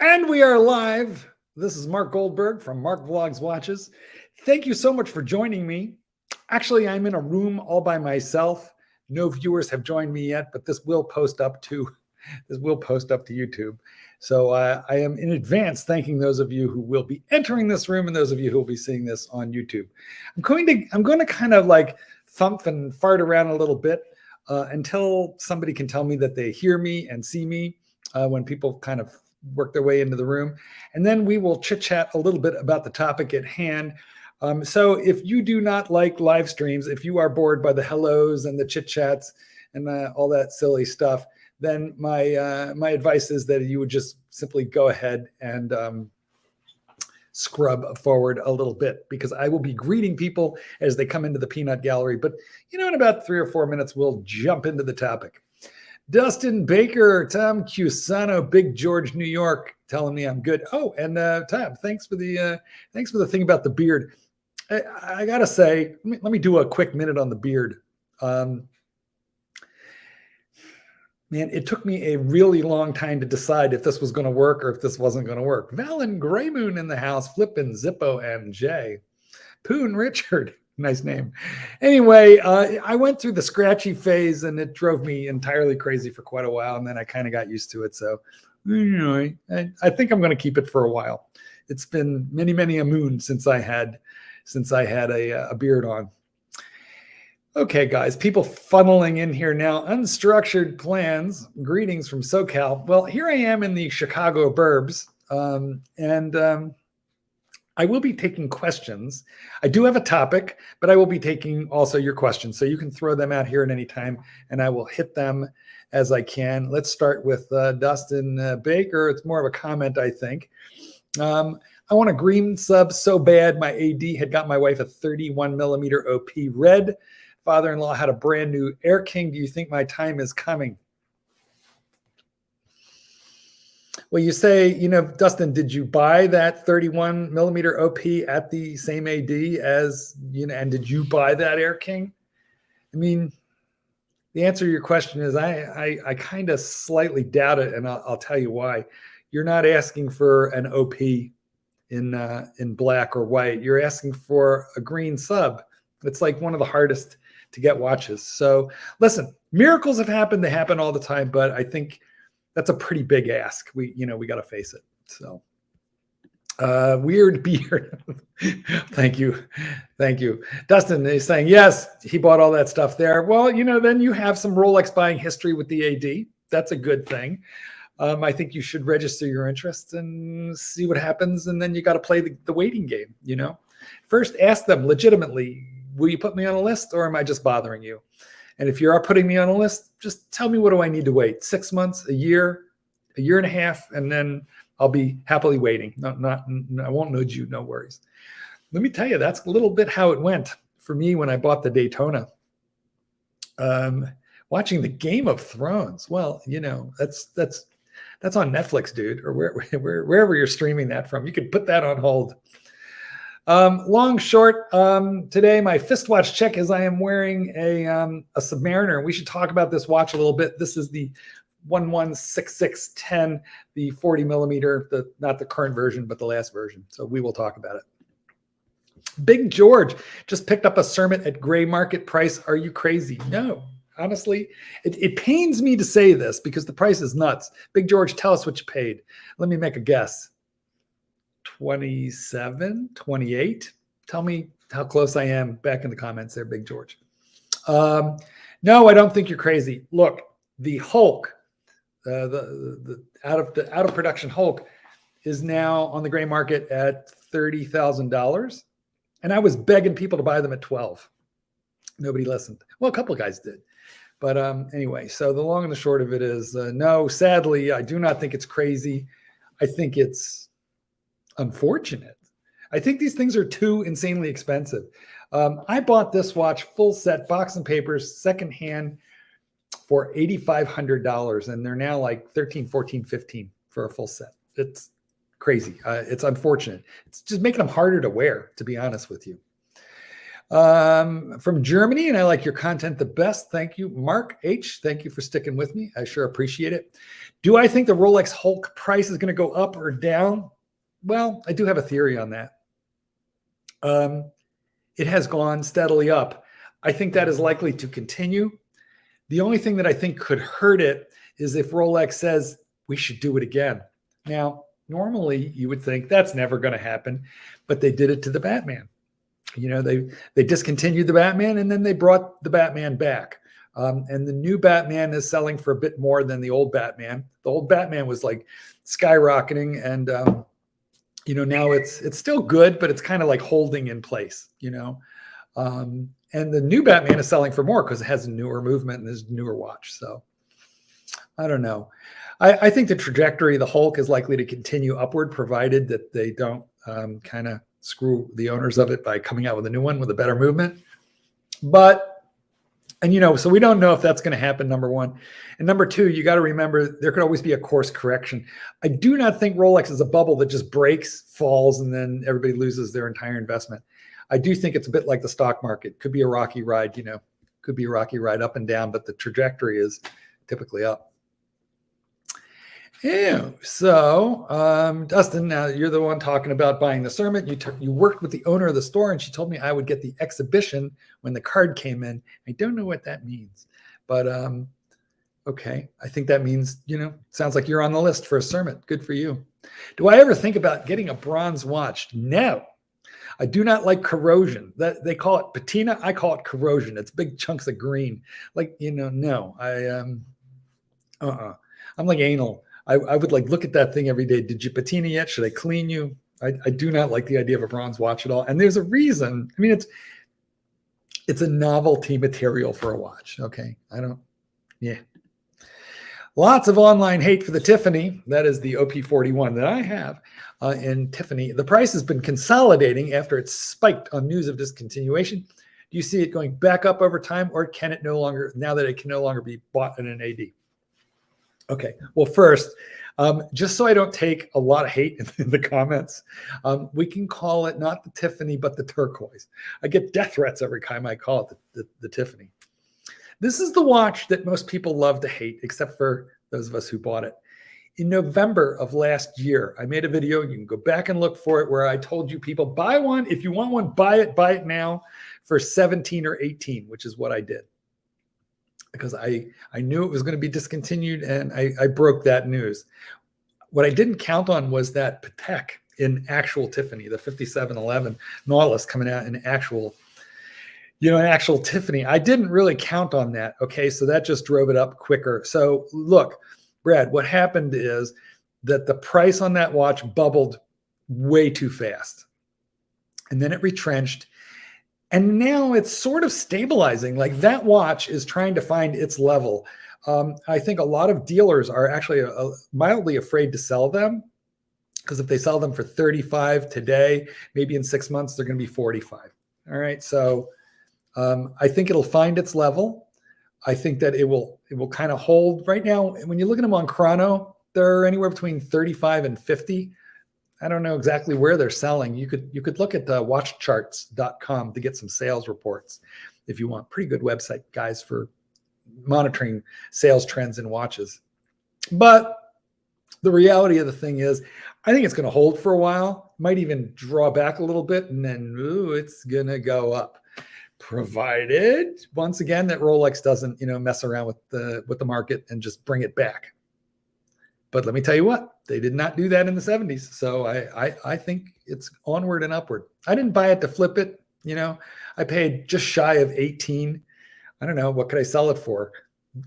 And we are live. This is Mark Goldberg from Mark Vlogs Watches. Thank you so much for joining me. Actually, I'm in a room all by myself. No viewers have joined me yet, but this will post up to YouTube. So I am in advance thanking those of you who will be entering this room and those of you who will be seeing this on YouTube. I'm going to kind of like thump and fart around a little bit until somebody can tell me that they hear me and see me when people kind of work their way into the room. And then we will chit chat a little bit about the topic at hand. So if you do not like live streams, if you are bored by the hellos and the chit chats and all that silly stuff, then my advice is that you would just simply go ahead and scrub forward a little bit, because I will be greeting people as they come into the peanut gallery. But in about 3 or 4 minutes, we'll jump into the topic. Dustin Baker, Tom Cusano, Big George, New York, telling me I'm good. Oh, and Tom, thanks for the thing about the beard. I gotta say, let me do a quick minute on the beard. Man, it took me a really long time to decide if this was going to work or if this wasn't going to work. Valen Greymoon in the house, Flippin' Zippo MJ, Poon Richard. Nice name. Anyway, I went through the scratchy phase and it drove me entirely crazy for quite a while. And then I kind of got used to it. So, I think I'm going to keep it for a while. It's been many, many a moon since I had a beard on. Okay, guys, people funneling in here now. Unstructured plans. Greetings from SoCal. Well, here I am in the Chicago burbs. I will be taking questions. I do have a topic, but I will be taking also your questions. So you can throw them out here at any time, and I will hit them as I can. Let's start with Dustin Baker. It's more of a comment, I think. I want a green sub so bad. My AD had got my wife a 31 millimeter OP red. Father-in-law had a brand new Air King. Do you think my time is coming? Well, you say, Dustin, did you buy that 31 millimeter OP at the same AD as, and did you buy that Air King? I mean, the answer to your question is I kind of slightly doubt it, and I'll tell you why. You're not asking for an OP in black or white. You're asking for a green sub. It's like one of the hardest to get watches. So listen, miracles have happened. They happen all the time, but I think that's a pretty big ask. We got to face it. So, weird beard. Thank you. Dustin is saying, yes, he bought all that stuff there. Well, then you have some Rolex buying history with the AD. That's a good thing. I think you should register your interest and see what happens. And then you got to play the waiting game, First, ask them legitimately, will you put me on a list or am I just bothering you? And if you are putting me on a list, just tell me, what do I need to wait? 6 months, a year and a half, and then I'll be happily waiting. I won't nudge you, no worries. Let me tell you, that's a little bit how it went for me when I bought the Daytona. Watching the Game of Thrones. Well, that's on Netflix, dude, or wherever you're streaming that from. You could put that on hold. Long, short, today my fist watch check is I am wearing a Submariner. We should talk about this watch a little bit. This is the 116610, the 40 millimeter, not the current version, but the last version. So we will talk about it. Big George just picked up a Sermon at gray market price. Are you crazy? No, honestly, it pains me to say this because the price is nuts. Big George, tell us what you paid. Let me make a guess. 27, 28. Tell me how close I am back in the comments there, Big George. No, I don't think you're crazy. Look, the Hulk, the out of production Hulk is now on the gray market at $30,000. And I was begging people to buy them at 12. Nobody listened. Well, a couple of guys did. But anyway, so the long and the short of it is, no, sadly, I do not think it's crazy. I think it's unfortunate. I think these things are too insanely expensive. I bought this watch full set, box and papers, secondhand for $8,500, and they're now like 13, 14, 15 for a full set. It's crazy. It's unfortunate. It's just making them harder to wear, to be honest with you. From Germany, and I like your content the best. Thank you. Mark H, thank you for sticking with me. I sure appreciate it. Do I think the Rolex Hulk price is going to go up or down? Well, I do have a theory on that. It has gone steadily up. I think that is likely to continue. The only thing that I think could hurt it is if Rolex says we should do it again. Now, normally you would think that's never going to happen, but they did it to the Batman. You know, they discontinued the Batman and then they brought the Batman back. And the new Batman is selling for a bit more than the old Batman. The old Batman was like skyrocketing, and you know, now it's still good, but it's kind of like holding in place. You know, and the new Batman is selling for more because it has a newer movement and is a newer watch. So I don't know. I think the trajectory of the Hulk is likely to continue upward, provided that they don't kind of screw the owners of it by coming out with a new one with a better movement. But, and you know, so we don't know if that's going to happen, number one. And number two, you got to remember there could always be a course correction. I do not think Rolex is a bubble that just breaks, falls, and then everybody loses their entire investment. I do think it's a bit like the stock market. Could be a rocky ride, you know, could be a rocky ride up and down, but the trajectory is typically up. Yeah. So, Dustin, now you're the one talking about buying the Sermon. You worked with the owner of the store, and she told me I would get the exhibition when the card came in. I don't know what that means, but okay. I think that means, you know, sounds like you're on the list for a Sermon. Good for you. Do I ever think about getting a bronze watch? No. I do not like corrosion. That they call it patina. I call it corrosion. It's big chunks of green. Like, you know, no. I'm like anal. I would like look at that thing every day. Did you patina yet? Should I clean you? I do not like the idea of a bronze watch at all. And there's a reason. I mean, it's a novelty material for a watch. Okay. Yeah. Lots of online hate for the Tiffany. That is the OP41 that I have in Tiffany. The price has been consolidating after it spiked on news of discontinuation. Do you see it going back up over time, or can it no longer, now that it can no longer be bought in an AD? Okay, well, first, just so I don't take a lot of hate in the comments, we can call it not the Tiffany, but the turquoise. I get death threats every time I call it the Tiffany. This is the watch that most people love to hate, except for those of us who bought it. In November of last year, I made a video. You can go back and look for it, where I told you people, buy one. If you want one, buy it now for 17 or 18, which is what I did. Because I knew it was going to be discontinued, and I broke that news. What I didn't count on was that Patek in actual Tiffany, the 5711 Nautilus coming out in actual, you know, an actual Tiffany. I didn't really count on that. Okay, so that just drove it up quicker. So look, Brad, what happened is that the price on that watch bubbled way too fast, and then it retrenched. And now it's sort of stabilizing. Like, that watch is trying to find its level. I think a lot of dealers are actually mildly afraid to sell them, because if they sell them for 35 today, maybe in 6 months, they're going to be 45. All right. So I think it'll find its level. I think that it will kind of hold right now. When you look at them on chrono, they're anywhere between 35 and 50. I don't know exactly where they're selling. You could look at watchcharts.com to get some sales reports if you want. Pretty good website, guys, for monitoring sales trends in watches. But the reality of the thing is, I think it's going to hold for a while. Might even draw back a little bit, and then it's going to go up. Provided, once again, that Rolex doesn't, you know, mess around with the market and just bring it back. But let me tell you what, they did not do that in the 70s. So I think it's onward and upward. I didn't buy it to flip it. You know, I paid just shy of 18. I don't know, what could I sell it for?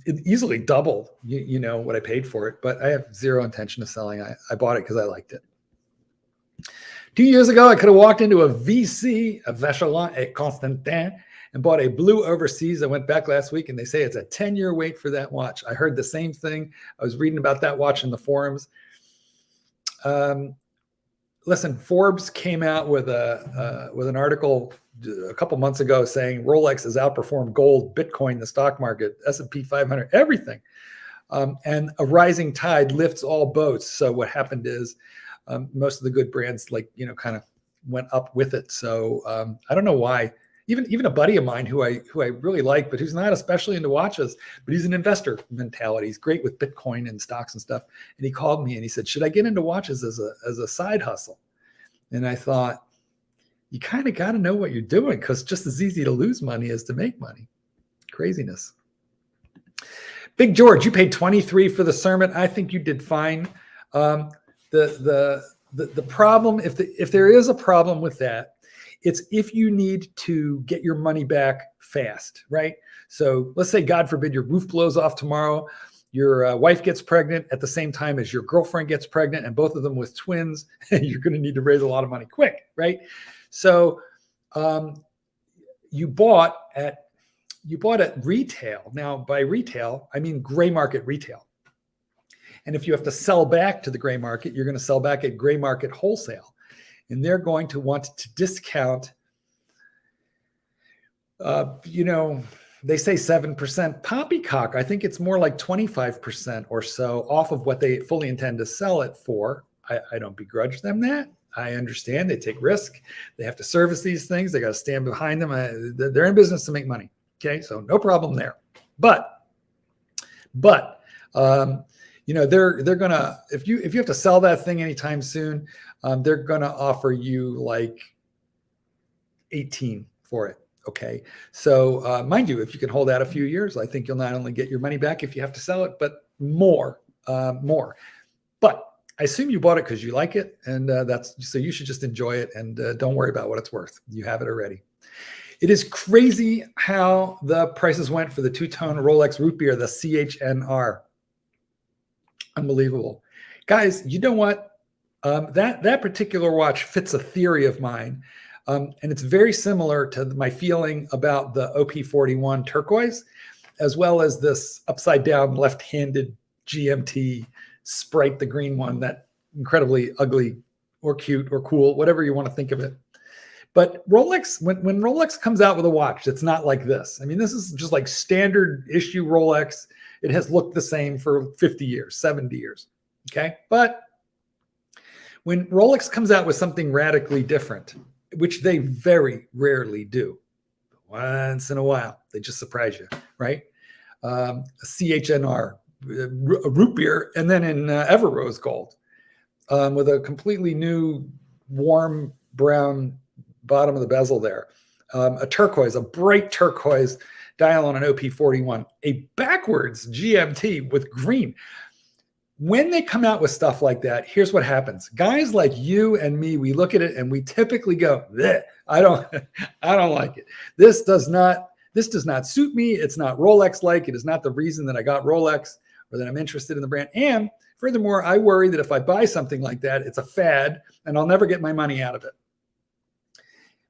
It easily double, you know, what I paid for it, but I have zero intention of selling. I bought it because I liked it. 2 years ago, I could have walked into a VC, a Vacheron et Constantin, and bought a blue overseas. I went back last week, and they say it's a 10-year wait for that watch. I heard the same thing. I was reading about that watch in the forums. Listen, Forbes came out with an article a couple months ago saying Rolex has outperformed gold, Bitcoin, the stock market, S&P 500, everything. And a rising tide lifts all boats. So what happened is most of the good brands, like, you know, kind of went up with it. So I don't know why. even a buddy of mine who I really like, but who's not especially into watches, but he's an investor mentality. He's great with Bitcoin and stocks and stuff. And he called me and he said, should I get into watches as a side hustle? And I thought, you kind of got to know what you're doing, because it's just as easy to lose money as to make money. Craziness. Big George, you paid 23 for the sermon. I think you did fine. The problem, if there is a problem with that, it's if you need to get your money back fast, right? So let's say, God forbid, your roof blows off tomorrow. Your wife gets pregnant at the same time as your girlfriend gets pregnant, and both of them with twins. You're going to need to raise a lot of money quick, right? So you bought at retail. Now, by retail, I mean gray market retail. And if you have to sell back to the gray market, you're going to sell back at gray market wholesale. And they're going to want to discount, they say 7% poppycock. I think it's more like 25% or so off of what they fully intend to sell it for. I don't begrudge them that. I understand they take risk. They have to service these things. They got to stand behind them. They're in business to make money. Okay, so no problem there. But they're gonna, if you have to sell that thing anytime soon, they're gonna offer you like 18 for it. Okay, so mind you, if you can hold out a few years, I think you'll not only get your money back if you have to sell it, but more. But I assume you bought it because you like it, and so you should just enjoy it and don't worry about what it's worth. You have it already. It is crazy how the prices went for the two-tone Rolex root beer, the CHNR. Unbelievable. Guys, you know what? That particular watch fits a theory of mine. And it's very similar to my feeling about the OP41 turquoise, as well as this upside down left-handed GMT Sprite, the green one, that incredibly ugly or cute or cool, whatever you want to think of it. But Rolex, when Rolex comes out with a watch, it's not like this. I mean, this is just like standard issue Rolex. It has looked the same for 50 years, 70 years. Okay. But when Rolex comes out with something radically different, which they very rarely do, once in a while, they just surprise you, right? A CHNR, a root beer, and then in ever rose gold with a completely new warm brown bottom of the bezel there, a turquoise, a bright turquoise dial on an OP41, a backwards GMT with green. When they come out with stuff like that, here's what happens. Guys like you and me, we look at it and we typically go, I don't like it. This does not suit me. It's not Rolex-like. It is not the reason that I got Rolex or that I'm interested in the brand. And furthermore, I worry that if I buy something like that, it's a fad and I'll never get my money out of it.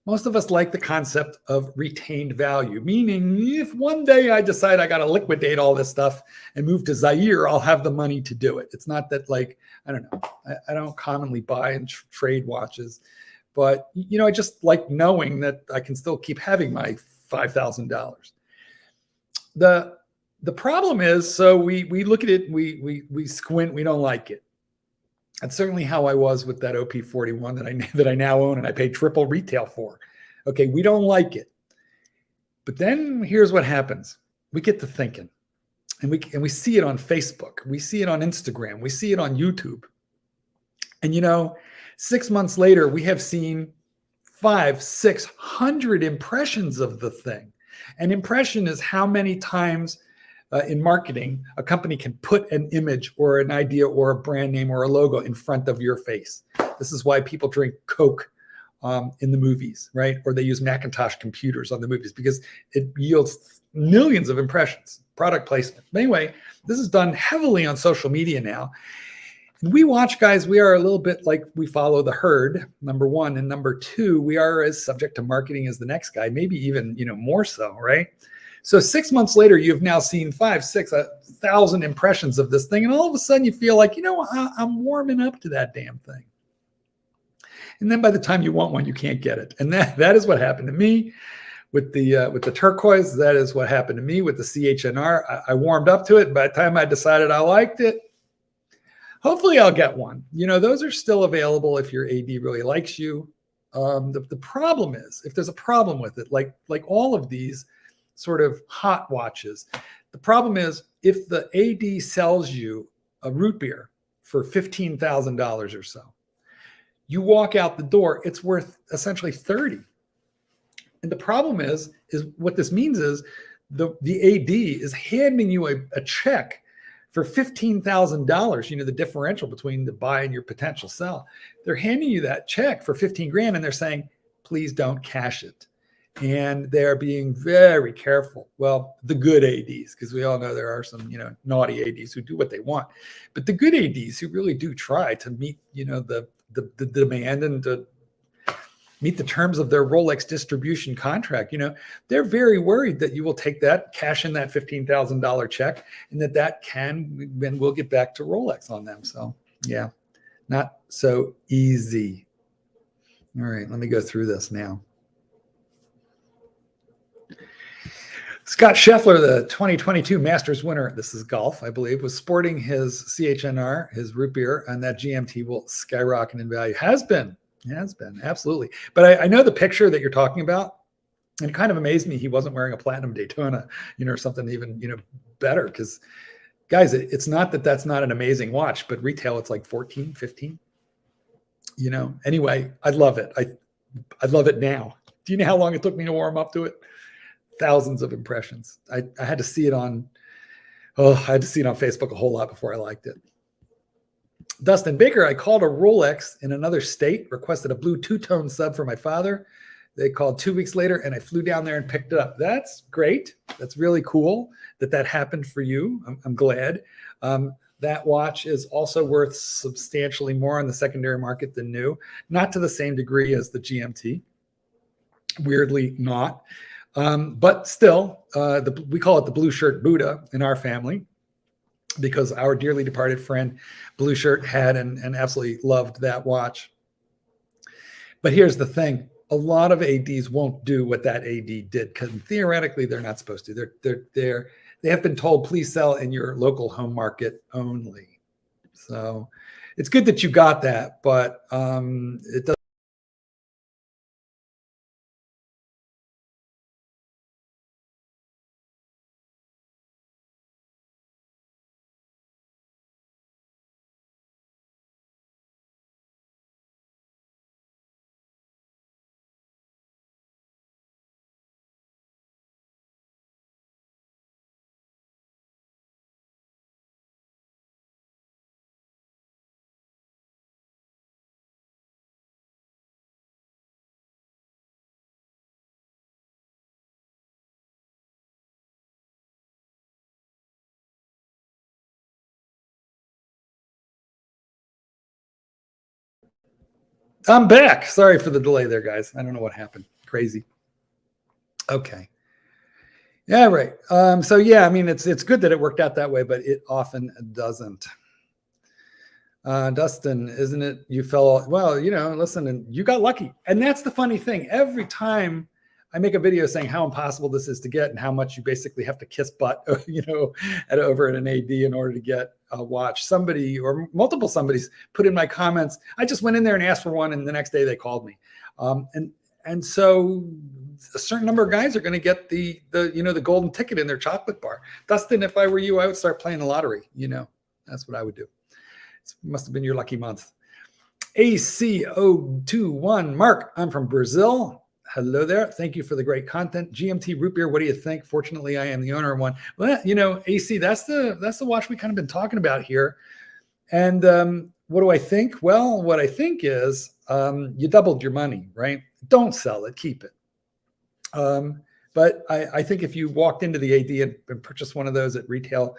Most of us like the concept of retained value, meaning if one day I decide I got to liquidate all this stuff and move to Zaire, I'll have the money to do it. It's not that, like, I don't know. I don't commonly buy and trade watches, but, I just like knowing that I can still keep having my $5,000. The problem is, so we look at it, we squint, we don't like it. That's certainly how I was with that OP41 that I now own and I paid triple retail for. Okay, we don't like it. But then here's what happens. We get to thinking, and we see it on Facebook. We see it on Instagram. We see it on YouTube. And 6 months later, we have seen 500-600 impressions of the thing. An impression is how many times in marketing, a company can put an image or an idea or a brand name or a logo in front of your face. This is why people drink Coke in the movies, right? Or they use Macintosh computers on the movies, because it yields millions of impressions, product placement. But anyway, this is done heavily on social media now. And we watch, guys, we are a little bit like we follow the herd, number one. And number two, we are as subject to marketing as the next guy, maybe even, more so, right? So 6 months later, you've now seen 5,000-6,000 impressions of this thing. And all of a sudden you feel like, I'm warming up to that damn thing. And then by the time you want one, you can't get it. And that is what happened to me with the turquoise. That is what happened to me with the CHNR. I warmed up to it. By the time I decided I liked it, hopefully I'll get one. Those are still available if your AD really likes you. The problem is, if there's a problem with it, like all of these sort of hot watches, the problem is if the AD sells you a root beer for $15,000 or so, you walk out the door, it's worth essentially 30. And the problem is what this means is the AD is handing you a check for $15,000, the differential between the buy and your potential sell. They're handing you that check for 15 grand and they're saying, please don't cash it. And they're being very careful. Well, the good ADs, because we all know there are some, naughty ADs who do what they want. But the good ADs who really do try to meet, the demand and to meet the terms of their Rolex distribution contract, they're very worried that you will take that, cash in that $15,000 check, and then we'll get back to Rolex on them. So yeah, not so easy. All right, let me go through this now. Scott Scheffler, the 2022 Masters winner, this is golf, I believe, was sporting his CHNR, his root beer, and that GMT will skyrocket in value. Has been, absolutely. But I know the picture that you're talking about, and it kind of amazed me he wasn't wearing a platinum Daytona, or something even, better. Because, guys, it's not that that's not an amazing watch, but retail, it's like 14, 15. Anyway, I love it. I love it now. Do you know how long it took me to warm up to it? Thousands of impressions. I had to see it on Facebook a whole lot before I liked it. Dustin Baker, I called a Rolex in another state, requested a blue two-tone sub for my father. They called 2 weeks later and I flew down there and picked it up. That's great. That's really cool that happened for you. I'm glad. That watch is also worth substantially more on the secondary market than new. Not to the same degree as the GMT. Weirdly not. But still, we call it the blue shirt Buddha in our family because our dearly departed friend Blue Shirt had and absolutely loved that watch. But here's the thing. A lot of ADs won't do what that AD did because theoretically they're not supposed to. They have been told, please sell in your local home market only. So it's good that you got that, but it doesn't. I'm back. Sorry for the delay there, guys. I don't know what happened. Crazy. Okay. Yeah, right. So yeah, I mean, it's good that it worked out that way, but it often doesn't. Dustin, isn't it? You fell, well, listen, and you got lucky. And that's the funny thing. Every time I make a video saying how impossible this is to get and how much you basically have to kiss butt, over at an AD in order to get a watch, somebody or multiple somebody's put in my comments, I just went in there and asked for one, and the next day they called me. And so a certain number of guys are going to get the golden ticket in their chocolate bar. Dustin, if I were you, I would start playing the lottery. That's what I would do. It must have been your lucky month. AC021, Mark, I'm from Brazil. Hello there. Thank you for the great content. GMT root beer, what do you think? Fortunately, I am the owner of one. Well, AC, that's the watch we kind of been talking about here. And what do I think? Well, what I think is you doubled your money, right? Don't sell it, keep it. But I think if you walked into the AD and purchased one of those at retail,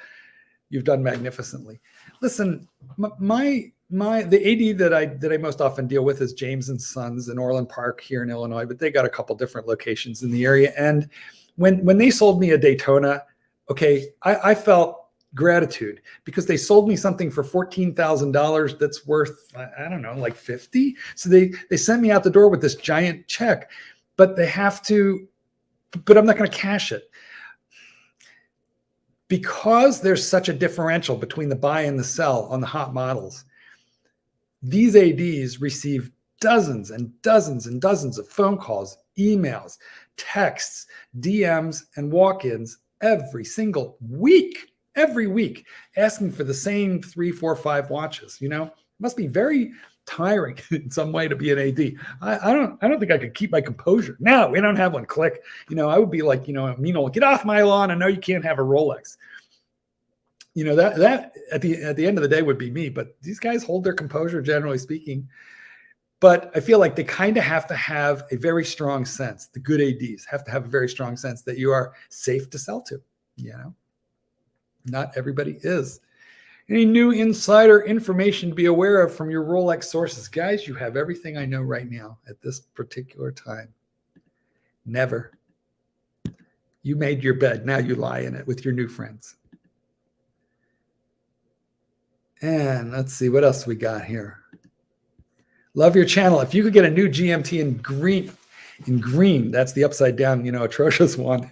you've done magnificently. Listen, the AD that I most often deal with is James and Sons in Orland Park here in Illinois, but they got a couple different locations in the area. And when they sold me a Daytona, okay, I felt gratitude because they sold me something for $14,000 that's worth, I don't know, like 50. So they sent me out the door with this giant check, but I'm not going to cash it. Because there's such a differential between the buy and the sell on the hot models, these ADs receive dozens and dozens and dozens of phone calls, emails, texts, DMs, and walk-ins every single week, asking for the same 3, 4, 5 watches. It must be very tiring in some way to be an AD. I don't think I could keep my composure. No, we don't have one. Click. I would be like, Mino, get off my lawn. I know you can't have a Rolex. That at the end of the day would be me. But these guys hold their composure, generally speaking. But I feel like they kind of have to have a very strong sense. The good ADs have to have a very strong sense that you are safe to sell to. Not everybody is. Any new insider information to be aware of from your Rolex sources? Guys, you have everything I know right now at this particular time. Never. You made your bed. Now you lie in it with your new friends. And let's see what else we got here. Love your channel. If you could get a new GMT in green, that's the upside down, atrocious one,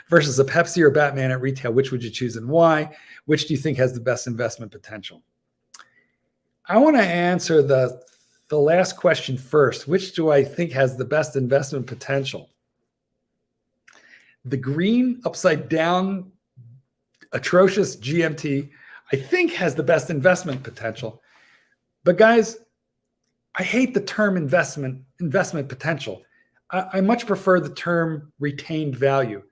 versus a Pepsi or Batman at retail, which would you choose and why? Which do you think has the best investment potential? I want to answer the last question first. Which do I think has the best investment potential? The green upside down atrocious GMT, I think, has the best investment potential. But guys, I hate the term investment potential. I much prefer the term retained value.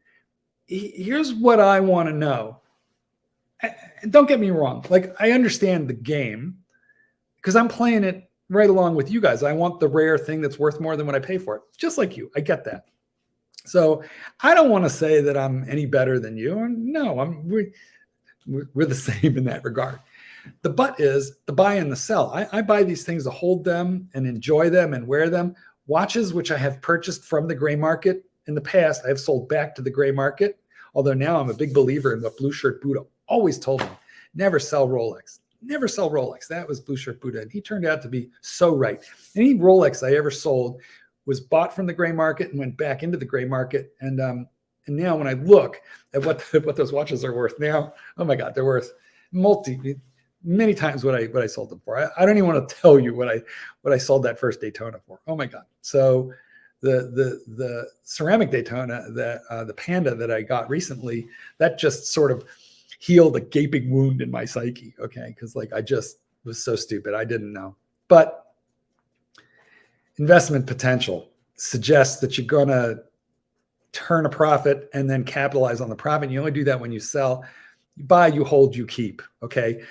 Here's what I want to know. And don't get me wrong. Like, I understand the game because I'm playing it right along with you guys. I want the rare thing that's worth more than what I pay for it. Just like you. I get that. So I don't want to say that I'm any better than you. No, we're the same in that regard. The but is the buy and the sell. I buy these things to hold them and enjoy them and wear them. Watches which I have purchased from the gray market in the past, I have sold back to the gray market. Although now I'm a big believer in what Blue Shirt Buddha always told me: never sell Rolex. Never sell Rolex. That was Blue Shirt Buddha, and he turned out to be so right. Any Rolex I ever sold was bought from the gray market and went back into the gray market. And now when I look at what those watches are worth now, oh my God, they're worth many times what I sold them for. I don't even want to tell you what I sold that first Daytona for. Oh my God. So the ceramic Daytona, that the Panda that I got recently, that just sort of healed a gaping wound in my psyche. Okay. Because I just was so stupid. I didn't know. But investment potential suggests that you're going to turn a profit and then capitalize on the profit. You only do that when you sell. You buy, you hold, you keep. Okay.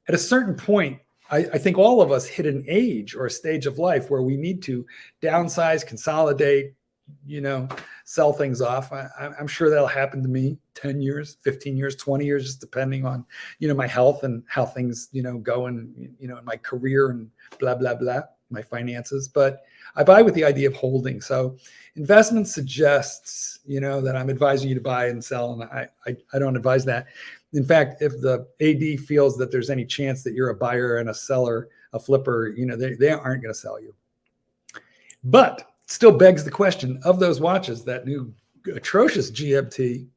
At a certain point, I think all of us hit an age or a stage of life where we need to downsize, consolidate, sell things off. I'm sure that'll happen to me 10 years, 15 years, 20 years, just depending on, my health and how things, go and, in my career and blah, blah, blah, my finances. But I buy with the idea of holding. So investment suggests, that I'm advising you to buy and sell. And I don't advise that. In fact, if the AD feels that there's any chance that you're a buyer and a seller, a flipper, they aren't going to sell you. But still begs the question of those watches, that new atrocious GMT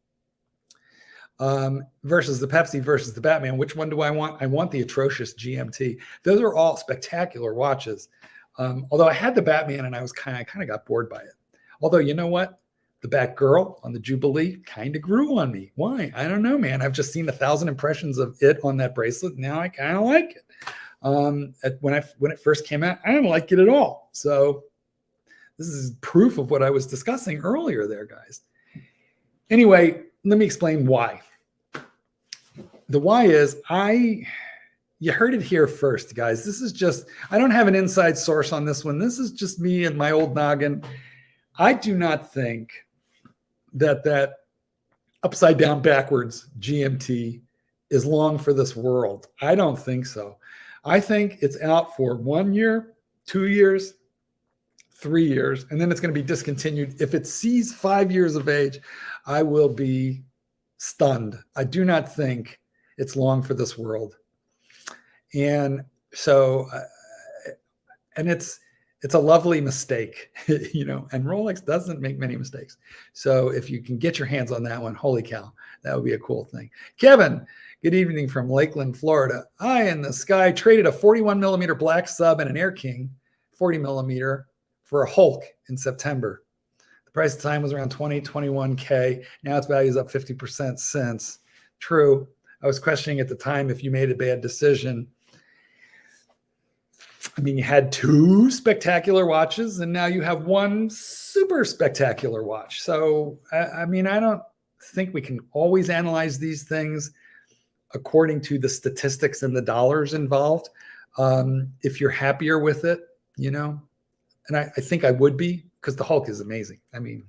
versus the Pepsi versus the Batman. Which one do I want? I want the atrocious GMT. Those are all spectacular watches. Although I had the Batman and I kind of got bored by it. Although, you know what? The Batgirl on the Jubilee kind of grew on me. Why? I don't know, man. I've just seen 1,000 impressions of it on that bracelet. Now I kind of like it. When it first came out, I didn't like it at all. So this is proof of what I was discussing earlier there, guys. Anyway, let me explain why. The why is you heard it here first, guys. This is just, I don't have an inside source on this one. This is just me and my old noggin. I do not think that upside down backwards GMT is long for this world. I don't think so. I think it's out for 1 year, 2 years, 3 years, and then it's going to be discontinued. If it sees 5 years of age, I will be stunned. I do not think it's long for this world. And so, and it's a lovely mistake, and Rolex doesn't make many mistakes. So if you can get your hands on that one, holy cow, that would be a cool thing. Kevin, good evening from Lakeland, Florida. I in the sky traded a 41 millimeter black sub and an Air King 40 millimeter for a Hulk in September. The price at the time was around 20, 21K. Now its value is up 50% since. True. I was questioning at the time if you made a bad decision. I mean, you had two spectacular watches, and now you have one super spectacular watch. So, I mean, I don't think we can always analyze these things according to the statistics and the dollars involved. If you're happier with it, you know, and I think I would be, because the Hulk is amazing. I mean,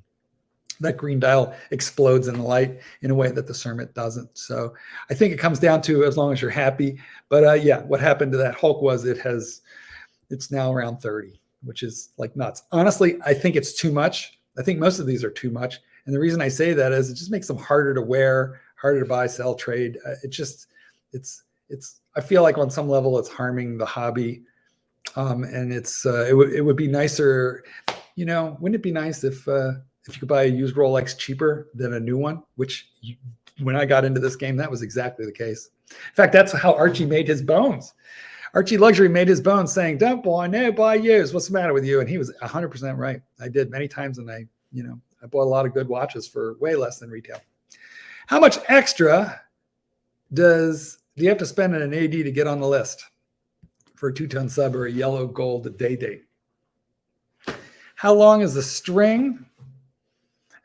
that green dial explodes in the light in a way that the Cermet doesn't. So I think it comes down to as long as you're happy. But yeah, what happened to that Hulk was it's now around 30, which is like nuts. Honestly, I think it's too much. I think most of these are too much. And the reason I say that is it just makes them harder to wear, harder to buy, sell, trade. I feel like on some level it's harming the hobby. And it would be nicer, you know, wouldn't it be nice if you could buy a used Rolex cheaper than a new one, when I got into this game, that was exactly the case. In fact, that's how Archie made his bones. Archie Luxury made his bones saying, don't buy used. What's the matter with you? And he was 100% right. I did many times, and I bought a lot of good watches for way less than retail. How much extra do you have to spend in an AD to get on the list for a two-tone sub or a yellow gold day date? How long is the string?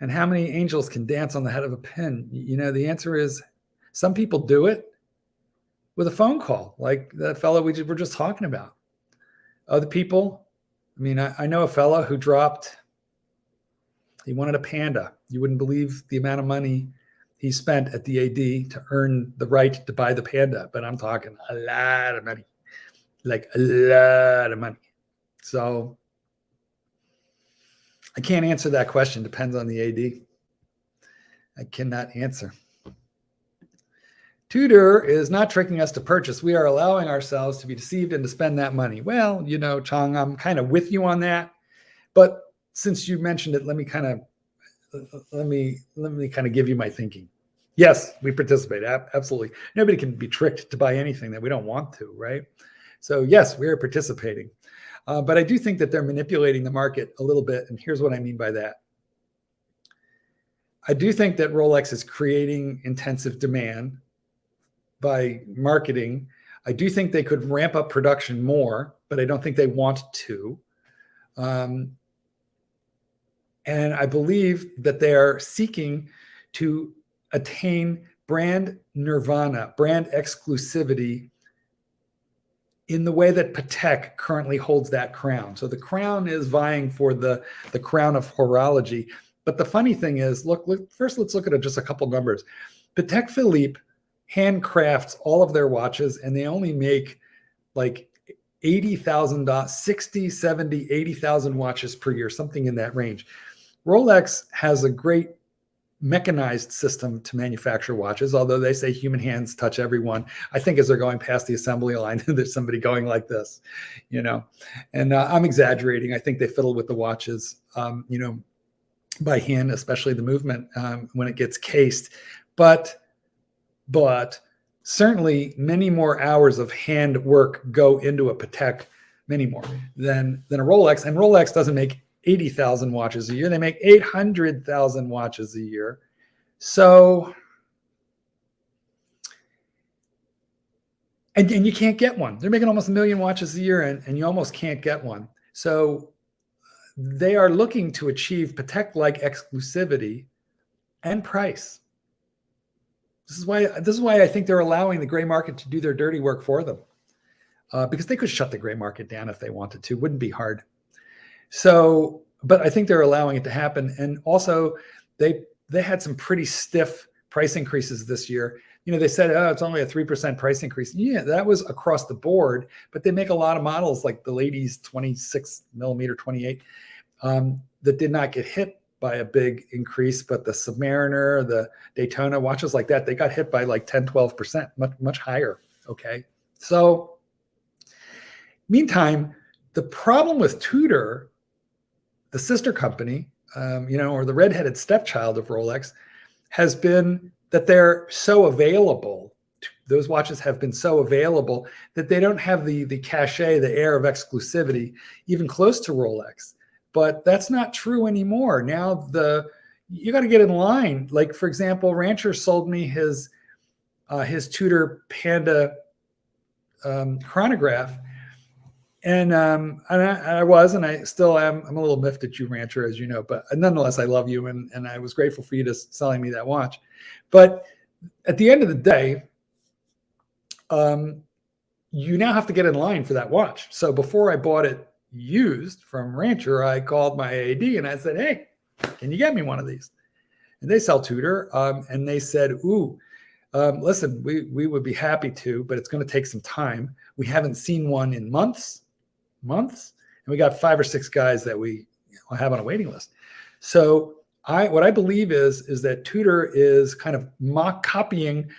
And how many angels can dance on the head of a pin? You know, the answer is some people do it with a phone call, like that fellow we were just talking about. Other people, I mean, I know a fellow who he wanted a Panda. You wouldn't believe the amount of money he spent at the AD to earn the right to buy the Panda, but I'm talking a lot of money, like a lot of money. So I can't answer that question. Depends on the AD. I cannot answer. Tudor is not tricking us to purchase. We are allowing ourselves to be deceived and to spend that money. Well, you know, Chong, I'm kind of with you on that. But since you mentioned it, let me kind of give you my thinking. Yes, we participate. Absolutely. Nobody can be tricked to buy anything that we don't want to, right? So yes, we are participating. But I do think that they're manipulating the market a little bit. And here's what I mean by that. I do think that Rolex is creating intensive demand by marketing. I do think they could ramp up production more, but I don't think they want to. And I believe that they are seeking to attain brand nirvana, brand exclusivity, in the way that Patek currently holds that crown. So the crown is vying for the crown of horology. But the funny thing is, look, first let's look at just a couple numbers. Patek Philippe handcrafts all of their watches, and they only make like $80,000, 60, 70, 80,000 watches per year, something in that range. Rolex has a great mechanized system to manufacture watches, although they say human hands touch every one. I think as they're going past the assembly line, there's somebody going like this, you know, and I'm exaggerating. I think they fiddle with the watches, you know, by hand, especially the movement when it gets cased. But certainly many more hours of hand work go into a Patek, many more than a Rolex. And Rolex doesn't make 80,000 watches a year. They make 800,000 watches a year. So, and you can't get one. They're making almost 1 million watches a year, and you almost can't get one. So they are looking to achieve Patek-like exclusivity and price. This is why I think they're allowing the gray market to do their dirty work for them, because they could shut the gray market down if they wanted to. Wouldn't be hard. So, but I think they're allowing it to happen. And also, they had some pretty stiff price increases this year. You know, they said, oh, it's only a 3% price increase. Yeah, that was across the board, but they make a lot of models like the ladies 26 millimeter, 28, that did not get hit by a big increase, but the Submariner, the Daytona, watches like that, they got hit by like 10, 12%, much higher. Okay. So meantime, the problem with Tudor, the sister company, you know, or the redheaded stepchild of Rolex, has been that they're so available those watches have been so available that they don't have the cachet, the air of exclusivity, even close to Rolex. But that's not true anymore. Now you got to get in line. Like, for example, Rancher sold me his Tudor Panda chronograph. And I still am. I'm a little miffed at you, Rancher, as you know, but nonetheless, I love you, and I was grateful for you to selling me that watch. But at the end of the day, you now have to get in line for that watch. So before I bought it used from Rancher, I called my AD and I said, "Hey, can you get me one of these?" And they sell Tudor, and they said, "Ooh, listen, we would be happy to, but it's going to take some time. We haven't seen one in months, and we got 5 or 6 guys that we have on a waiting list." So what I believe is that Tudor is kind of mock copying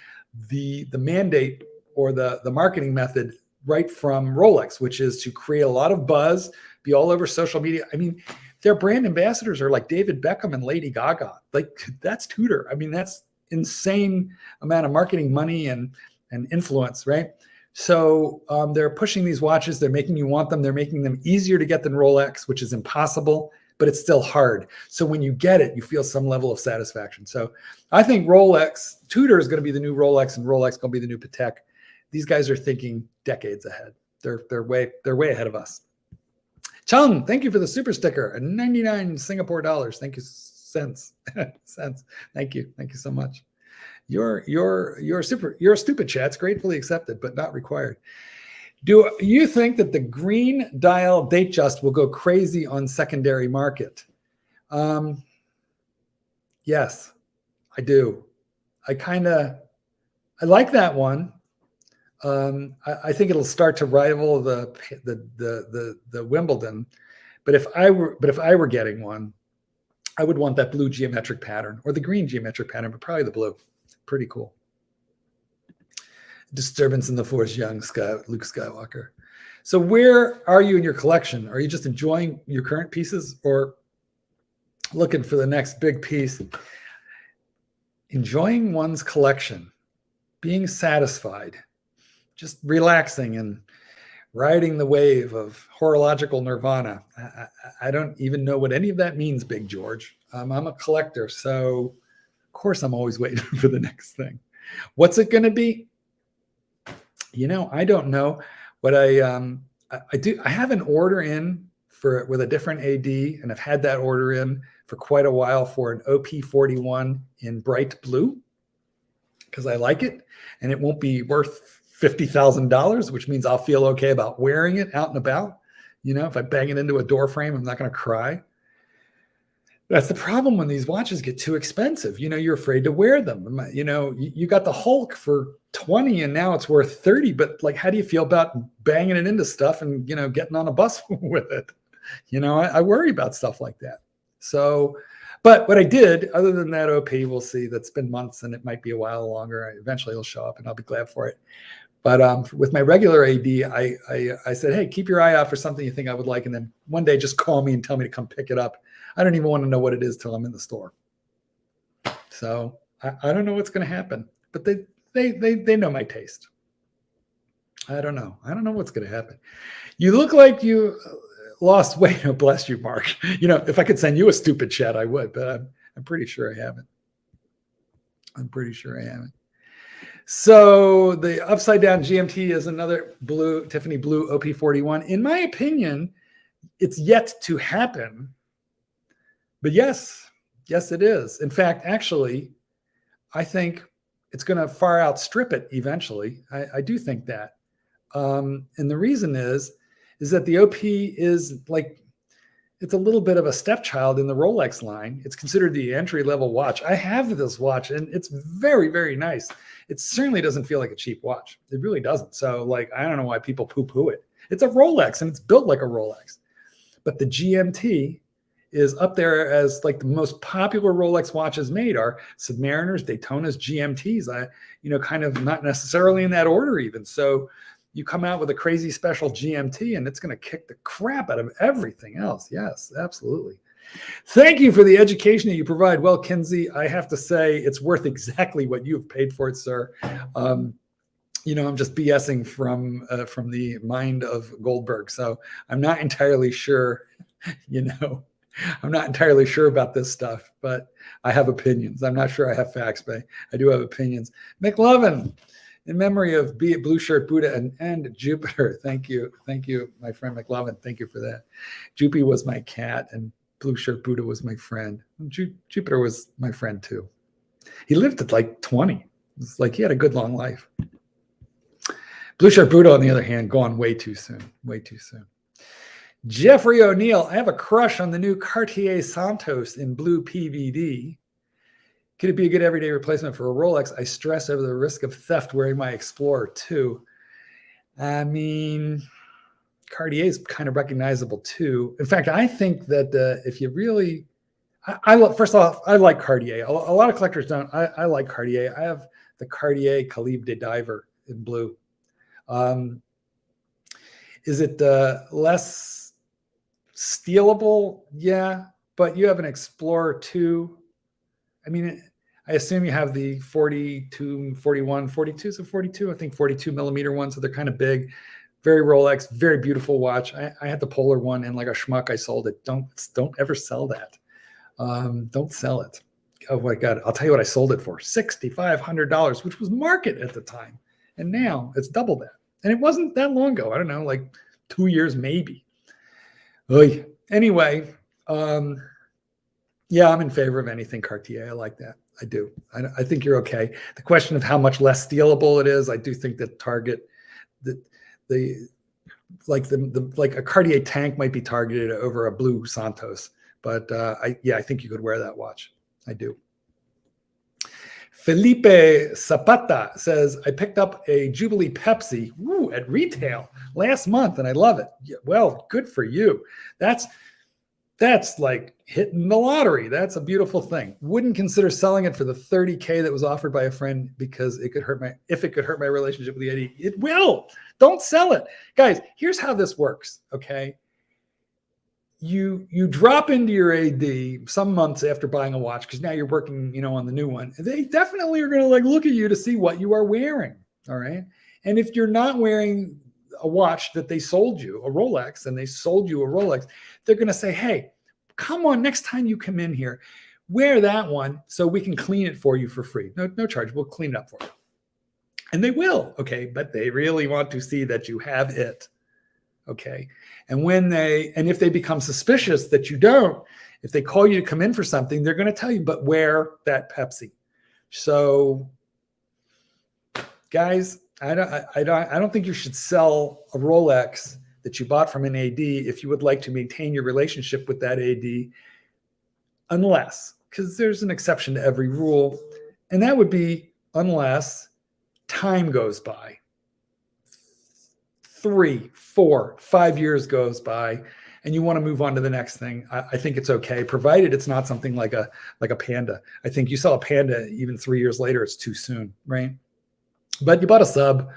the mandate or the marketing method right from Rolex, which is to create a lot of buzz, be all over social media. I mean, their brand ambassadors are like David Beckham and Lady Gaga. Like, that's Tudor. I mean, that's insane amount of marketing money and influence, right? So they're pushing these watches. They're making you want them. They're making them easier to get than Rolex, which is impossible, but it's still hard. So when you get it, you feel some level of satisfaction. So I think Tudor is going to be the new Rolex, and Rolex going to be the new Patek. These guys are thinking decades ahead. They're way ahead of us. Chung, thank you for the super sticker, and 99 Singapore dollars. Thank you, cents. Thank you so much. Your stupid chat's gratefully accepted, but not required. Do you think that the green dial Datejust will go crazy on secondary market? Yes, I do. I like that one. I think it'll start to rival the Wimbledon, but if I were getting one, I would want that blue geometric pattern or the green geometric pattern, but probably the blue. Pretty cool. Disturbance in the Force, young Luke Skywalker. So where are you in your collection? Are you just enjoying your current pieces or looking for the next big piece? Enjoying one's collection, being satisfied, just relaxing and riding the wave of horological nirvana. I don't even know what any of that means, Big George. I'm a collector, so of course I'm always waiting for the next thing. What's it going to be? I don't know. What I do, I have an order in with a different AD, and I've had that order in for quite a while for an OP41 in bright blue because I like it, and it won't be worth $50,000, which means I'll feel okay about wearing it out and about. If I bang it into a door frame, I'm not going to cry. That's the problem when these watches get too expensive. You're afraid to wear them. You got the Hulk for 20 and now it's worth 30, but like, how do you feel about banging it into stuff and, getting on a bus with it? I worry about stuff like that. So, but what I did, other than that OP, we'll see. That's been months and it might be a while longer. Eventually it'll show up and I'll be glad for it. But with my regular AD, I said, hey, keep your eye out for something you think I would like. And then one day just call me and tell me to come pick it up. I don't even want to know what it is till I'm in the store. So I don't know what's going to happen, but they know my taste. I don't know. I don't know what's going to happen. You look like you lost weight. Oh, bless you, Mark. If I could send you a stupid chat, I would, but I'm pretty sure I haven't. So the upside down GMT is another Tiffany blue OP41. In my opinion, it's yet to happen. But yes, it is. In fact, actually, I think it's going to far outstrip it eventually. I do think that. And the reason is that the OP is like, it's a little bit of a stepchild in the Rolex line. It's considered the entry-level watch. I have this watch, and it's very, very nice. It certainly doesn't feel like a cheap watch. It really doesn't. So, like, I don't know why people poo-poo it. It's a Rolex, and it's built like a Rolex. But the GMT is up there as like the most popular Rolex watches made are Submariners, Daytonas, GMTs. Kind of not necessarily in that order even. So you come out with a crazy special GMT and it's going to kick the crap out of everything else. Yes, absolutely. Thank you for the education that you provide. Well, Kinsey, I have to say it's worth exactly what you've paid for it, sir. I'm just BSing from the mind of Goldberg. So I'm not entirely sure, I'm not entirely sure about this stuff, but I have opinions. I'm not sure I have facts, but I do have opinions. McLovin, in memory of Blue Shirt Buddha and Jupiter. Thank you, my friend McLovin. Thank you for that. Jupy was my cat, and Blue Shirt Buddha was my friend. Jupiter was my friend too. He lived at like 20. It's like he had a good long life. Blue Shirt Buddha, on the other hand, gone way too soon. Way too soon. Jeffrey O'Neill, I have a crush on the new Cartier Santos in blue PVD. Could it be a good everyday replacement for a Rolex? I stress over the risk of theft wearing my Explorer 2. I mean, Cartier is kind of recognizable too. In fact, I think that if you really, first off, I like Cartier. A lot of collectors don't. I like Cartier. I have the Cartier Calibre de Diver in blue. Is it less stealable? Yeah, but you have an Explorer 2. I mean, I assume you have the 42, 41, 42, so 42, I think 42 millimeter one. So they're kind of big, very Rolex, very beautiful watch. I had the Polar one, and like a schmuck, I sold it. Don't ever sell that. Don't sell it. Oh my God. I'll tell you what I sold it for, $6,500, which was market at the time. And now it's double that. And it wasn't that long ago. I don't know, like 2 years, maybe. Oy. Anyway, yeah, I'm in favor of anything Cartier. I like that. I do. I think you're okay. The question of how much less stealable it is, I do think that Target, like a Cartier tank might be targeted over a blue Santos. But I think you could wear that watch. I do. Felipe Zapata says, I picked up a Jubilee Pepsi at retail last month, and I love it. Yeah, well, good for you. That's like hitting the lottery. That's a beautiful thing. Wouldn't consider selling it for the $30K that was offered by a friend because it could hurt my relationship with the AD. It will. Don't sell it. Guys, here's how this works, okay? You drop into your AD some months after buying a watch because now you're working, on the new one. They definitely are going to look at you to see what you are wearing, all right? And if you're not wearing a watch that they sold you, a Rolex, and they sold you a Rolex, they're going to say, hey, come on, next time you come in here, wear that one so we can clean it for you for free. No charge. We'll clean it up for you. And they will, okay? But they really want to see that you have it. Okay. And if they become suspicious that you don't, if they call you to come in for something, they're going to tell you, but wear that Pepsi. So guys, I don't think you should sell a Rolex that you bought from an AD if you would like to maintain your relationship with that AD, unless, because there's an exception to every rule, and that would be unless time goes by. 3, 4, 5 years goes by and you want to move on to the next thing. I think it's okay, provided it's not something like a Panda. I think you sell a Panda even 3 years later, it's too soon, right? But you bought a sub,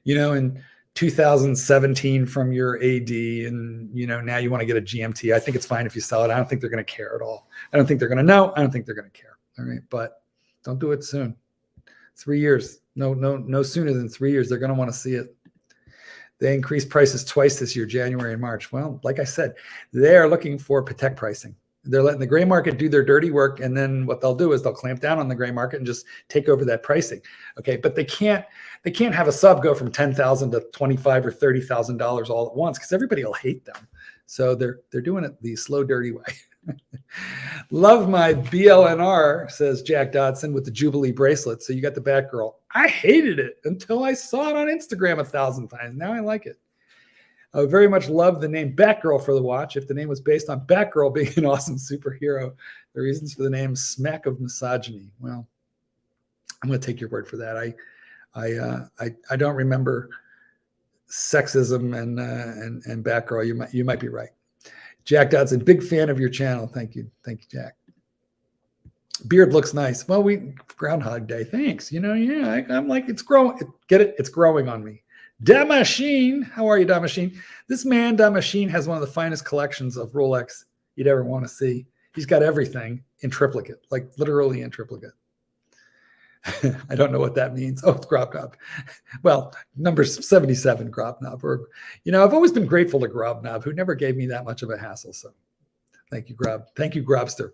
in 2017 from your AD, and now you want to get a GMT. I think it's fine if you sell it. I don't think they're going to care at all. I don't think they're going to know. I don't think they're going to care. All right, but don't do it soon. 3 years, no sooner than 3 years. They're going to want to see it. They increased prices twice this year, January and March. Well, like I said, they're looking for Patek pricing. They're letting the gray market do their dirty work, and then what they'll do is they'll clamp down on the gray market and just take over that pricing. Okay, but they can't have a sub go from $10,000 to $25,000 or $30,000 all at once because everybody will hate them. So they're doing it the slow, dirty way. Love my BLNR, says Jack Dodson, with the Jubilee bracelet. So you got the Batgirl. I hated it until I saw it on Instagram 1,000 times. Now I like it. I very much love the name Batgirl for the watch. If the name was based on Batgirl being an awesome superhero, the reasons for the name smack of misogyny. Well, I'm going to take your word for that. I don't remember sexism and Batgirl. You might be right. Jack Dodson, big fan of your channel. Thank you, Jack. Beard looks nice. Well, Groundhog Day. Thanks. I'm like, it's growing. Get it? It's growing on me. Damashine, how are you, Damashine? This man, Damashine, has one of the finest collections of Rolex you'd ever want to see. He's got everything in triplicate, like literally in triplicate. I don't know what that means. Oh, it's Grobnob. Well, number 77, Grobnob. Or, I've always been grateful to Grobnob, who never gave me that much of a hassle. So thank you, Thank you, Grobster.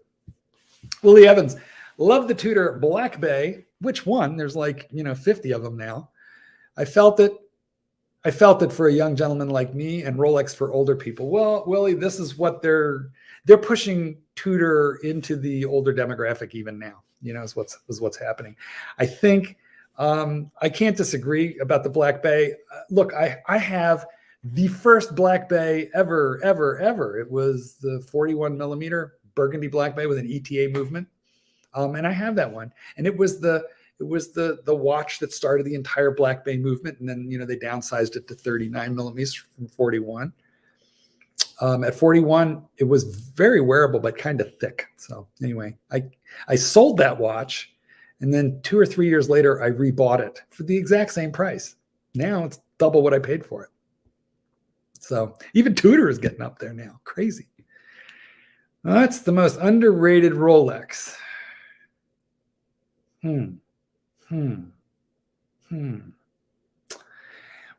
Willie Evans, love the Tudor Black Bay. Which one? There's like, 50 of them now. I felt it for a young gentleman like me, and Rolex for older people. Well, Willie, this is what they're pushing Tudor into the older demographic even now. Is what's happening. I think I can't disagree about the Black Bay. Look, I have the first Black Bay ever. It was the 41 millimeter Burgundy Black Bay with an ETA movement, and I have that one. And it was the watch that started the entire Black Bay movement, and then they downsized it to 39 millimeters from 41. At 41, it was very wearable, but kind of thick. So anyway, I sold that watch, and then 2 or 3 years later, I rebought it for the exact same price. Now it's double what I paid for it. So even Tudor is getting up there now. Crazy. That's the most underrated Rolex.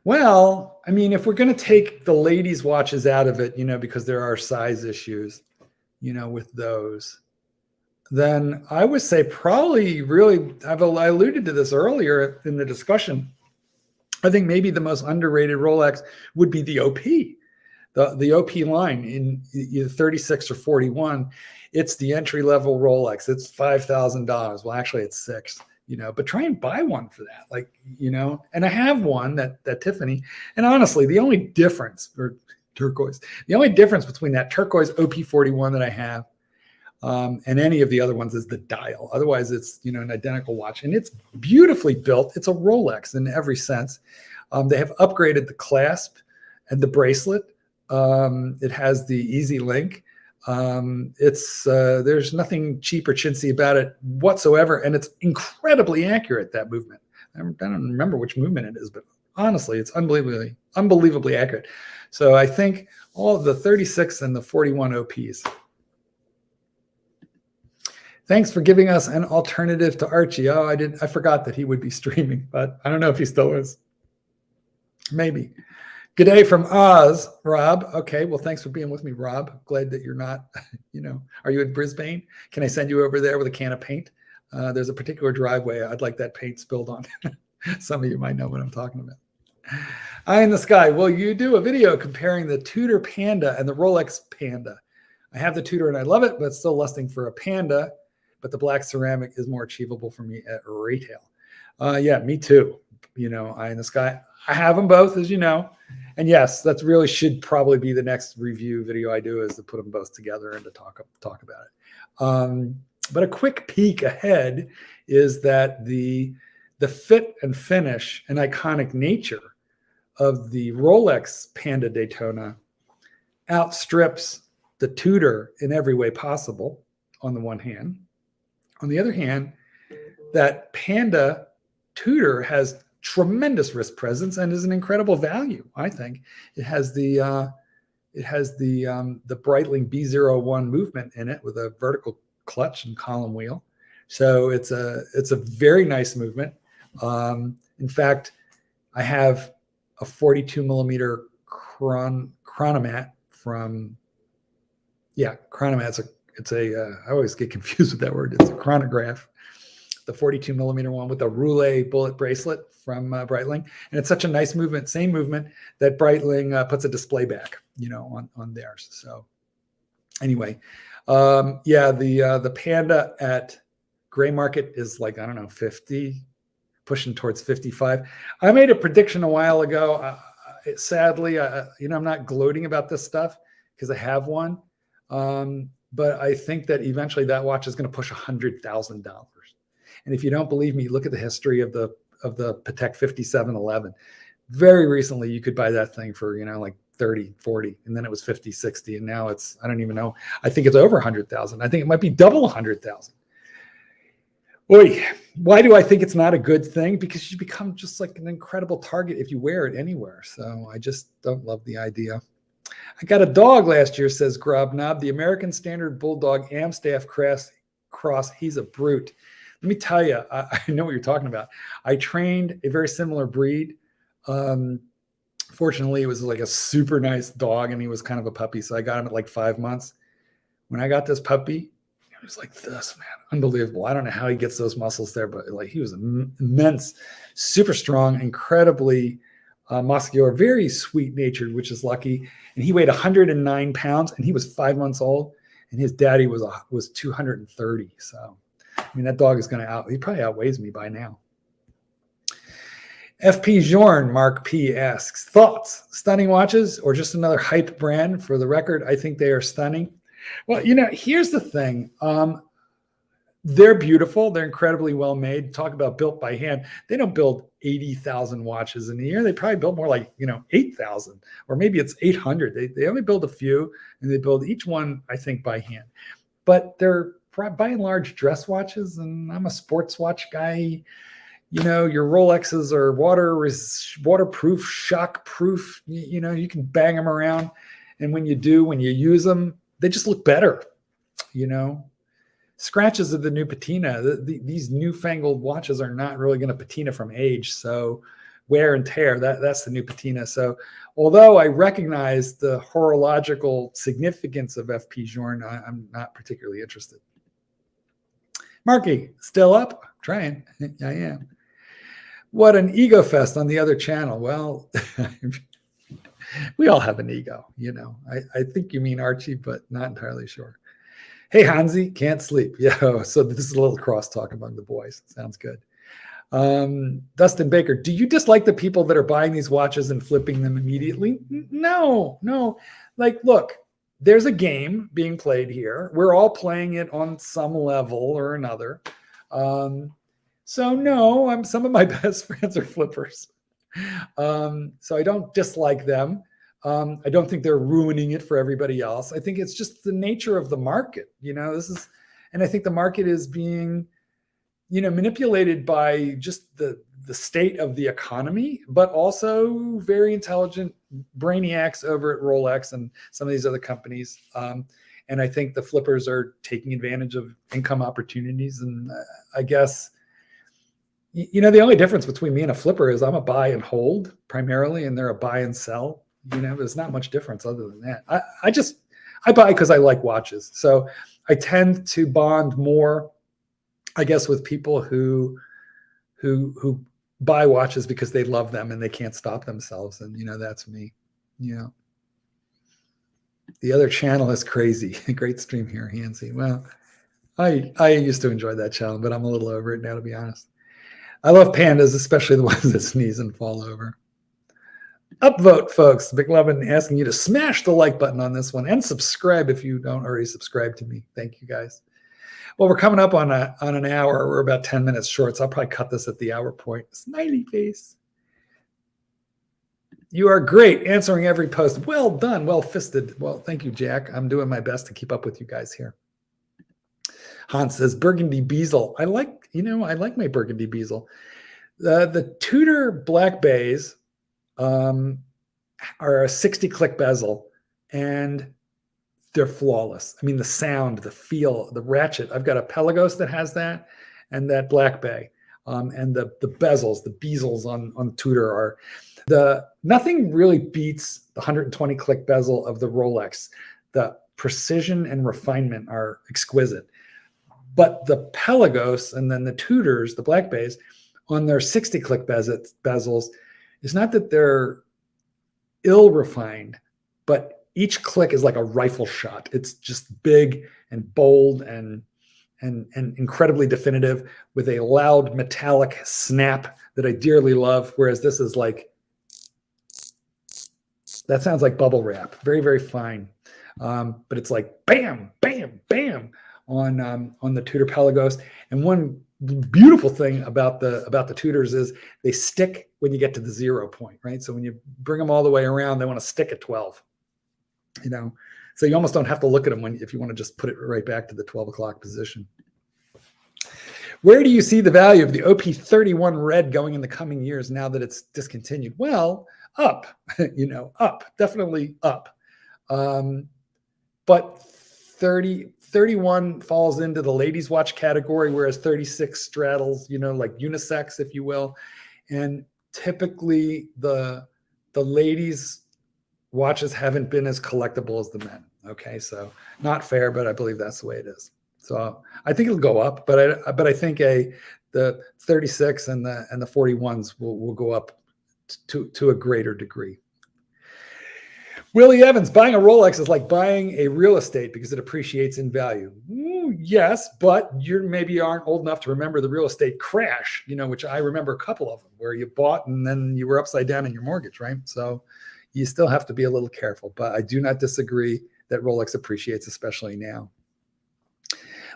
Well, I mean, if we're going to take the ladies' watches out of it, because there are size issues, with those, then I would say probably really, I alluded to this earlier in the discussion. I think maybe the most underrated Rolex would be the OP, the OP line in either 36 or 41. It's the entry level Rolex. It's $5,000. Well, actually, it's $6,000. But try and buy one for that, and I have one that Tiffany, and honestly, the only difference, or turquoise, the only difference between that turquoise OP41 that I have and any of the other ones is the dial. Otherwise, it's, an identical watch, and it's beautifully built. It's a Rolex in every sense. They have upgraded the clasp and the bracelet. It has the Easy Link. There's nothing cheap or chintzy about it whatsoever, and it's incredibly accurate, that movement. I don't remember which movement it is, but honestly, it's unbelievably accurate. So I think all of the 36 and the 41 OPs. Thanks for giving us an alternative to Archie. Oh, I forgot that he would be streaming, but I don't know if he still is. Maybe. Good day from Oz, Rob. Okay, well, thanks for being with me, Rob. Glad that you're not, are you in Brisbane? Can I send you over there with a can of paint? There's a particular driveway I'd like that paint spilled on. Some of you might know what I'm talking about. Eye in the sky. Will you do a video comparing the Tudor Panda and the Rolex Panda? I have the Tudor and I love it, but still lusting for a Panda. But the black ceramic is more achievable for me at retail. Yeah, me too. Eye in the sky. I have them both, as you know. And yes, that really should probably be the next review video I do, is to put them both together and to talk about it. But a quick peek ahead is that the fit and finish and iconic nature of the Rolex Panda Daytona outstrips the Tudor in every way possible, on the one hand. On the other hand, that Panda Tudor has tremendous wrist presence and is an incredible value. I think it has the Breitling B01 movement in it with a vertical clutch and column wheel. So it's a very nice movement. In fact, I have a 42 millimeter chronomat from, chronomat. I always get confused with that word. It's a chronograph. The 42 millimeter one with the Roulet bullet bracelet from Breitling. And it's such a nice movement, same movement that Breitling puts a display back, on theirs. So anyway, the Panda at gray market is like, 50, pushing towards 55. I made a prediction a while ago. Sadly, I'm not gloating about this stuff because I have one. But I think that eventually that watch is going to push $100,000. And if you don't believe me, look at the history of the Patek 5711. Very recently, you could buy that thing for, like 30, 40, and then it was 50, 60. And now it's, I don't even know. I think it's over 100,000. I think it might be double 100,000. Boy, why do I think it's not a good thing? Because you become just like an incredible target if you wear it anywhere. So I just don't love the idea. I got a dog last year, says Grobnob, the American Standard Bulldog Amstaff Cross. He's a brute. let me tell you, I know what you're talking about. I trained a very similar breed. Fortunately, it was like a super nice dog, and he was kind of a puppy. So I got him at like 5 months. When I got this puppy, it was like this, man, unbelievable. I don't know how he gets those muscles there, but like he was immense, super strong, incredibly muscular, very sweet natured, which is lucky. And he weighed 109 pounds, and he was 5 months old, and his daddy was 230. So, I mean, that dog is going to he probably outweighs me by now. FP Jorn, Mark P asks, thoughts, stunning watches or just another hype brand? For the record, I think they are stunning. Well, here's the thing. They're beautiful. They're incredibly well made. Talk about built by hand. They don't build 80,000 watches in a year. They probably build more like, 8,000, or maybe it's 800. They only build a few, and they build each one, I think, by hand. But they're by and large dress watches, and I'm a sports watch guy. Your Rolexes are waterproof, shockproof. You can bang them around. And when you use them, they just look better. Scratches of the new patina. These newfangled watches are not really going to patina from age. So wear and tear, that's the new patina. So although I recognize the horological significance of FP Journe, I'm not particularly interested. Marky, still up? Trying. I am. What an ego fest on the other channel. Well, we all have an ego, I think you mean Archie, but not entirely sure. Hey, Hansi, can't sleep. Yeah, so this is a little crosstalk among the boys. Sounds good. Dustin Baker, do you dislike the people that are buying these watches and flipping them immediately? No. Like, look, there's a game being played here. We're all playing it on some level or another. So no, some of my best friends are flippers. So I don't dislike them. I don't think they're ruining it for everybody else. I think it's just the nature of the market. And I think the market is being, manipulated by just the state of the economy, but also very intelligent brainiacs over at Rolex and some of these other companies. And I think the flippers are taking advantage of income opportunities. And I guess, the only difference between me and a flipper is I'm a buy and hold primarily, and they're a buy and sell. There's not much difference other than that. I buy because I like watches. So I tend to bond more, I guess, with people who buy watches because they love them and they can't stop themselves. And, that's me. The other channel is crazy. Great stream here, Hansi. Well, I used to enjoy that channel, but I'm a little over it now, to be honest. I love pandas, especially the ones that sneeze and fall over. Upvote, folks. McLovin asking you to smash the like button on this one and subscribe if you don't already subscribe to me. Thank you, guys. Well, we're coming up on an hour. We're about 10 minutes short, so I'll probably cut this at the hour point. Smiley face. You are great, answering every post. Well done, well fisted. Well, thank you, Jack. I'm doing my best to keep up with you guys here. Hans says Burgundy Bezel. I like my Burgundy Bezel. The Tudor Black Bays are a 60 click bezel, and they're flawless. I mean, the sound, the feel, the ratchet. I've got a Pelagos that has that, and that Black Bay, and the bezels, the bezels on Tudor are nothing really beats the 120 click bezel of the Rolex. The precision and refinement are exquisite. But the Pelagos and then the Tudors, the Black Bays, on their 60 click bezels, it's not that they're ill-refined, but each click is like a rifle shot. It's just big and bold and incredibly definitive with a loud metallic snap that I dearly love. Whereas this is like, that sounds like bubble wrap. Very, very fine. But it's like bam, bam, bam on the Tudor Pelagos. And one beautiful thing about the Tudors is they stick when you get to the 0 point, right? So when you bring them all the way around, they want to stick at 12, so you almost don't have to look at them if you want to just put it right back to the 12 o'clock position. Where do you see the value of the OP31 red going in the coming years now that it's discontinued? Well, up, up, definitely up. But 31 falls into the ladies watch category, whereas 36 straddles, like unisex, if you will. And typically the ladies watches haven't been as collectible as the men. Okay. So not fair, but I believe that's the way it is. So I think it'll go up, but I think the 36 and the 41s will go up to a greater degree. Willie Evans, buying a Rolex is like buying a real estate because it appreciates in value. Yes, but you maybe aren't old enough to remember the real estate crash, which I remember a couple of them where you bought and then you were upside down in your mortgage, right? So you still have to be a little careful, but I do not disagree that Rolex appreciates, especially now.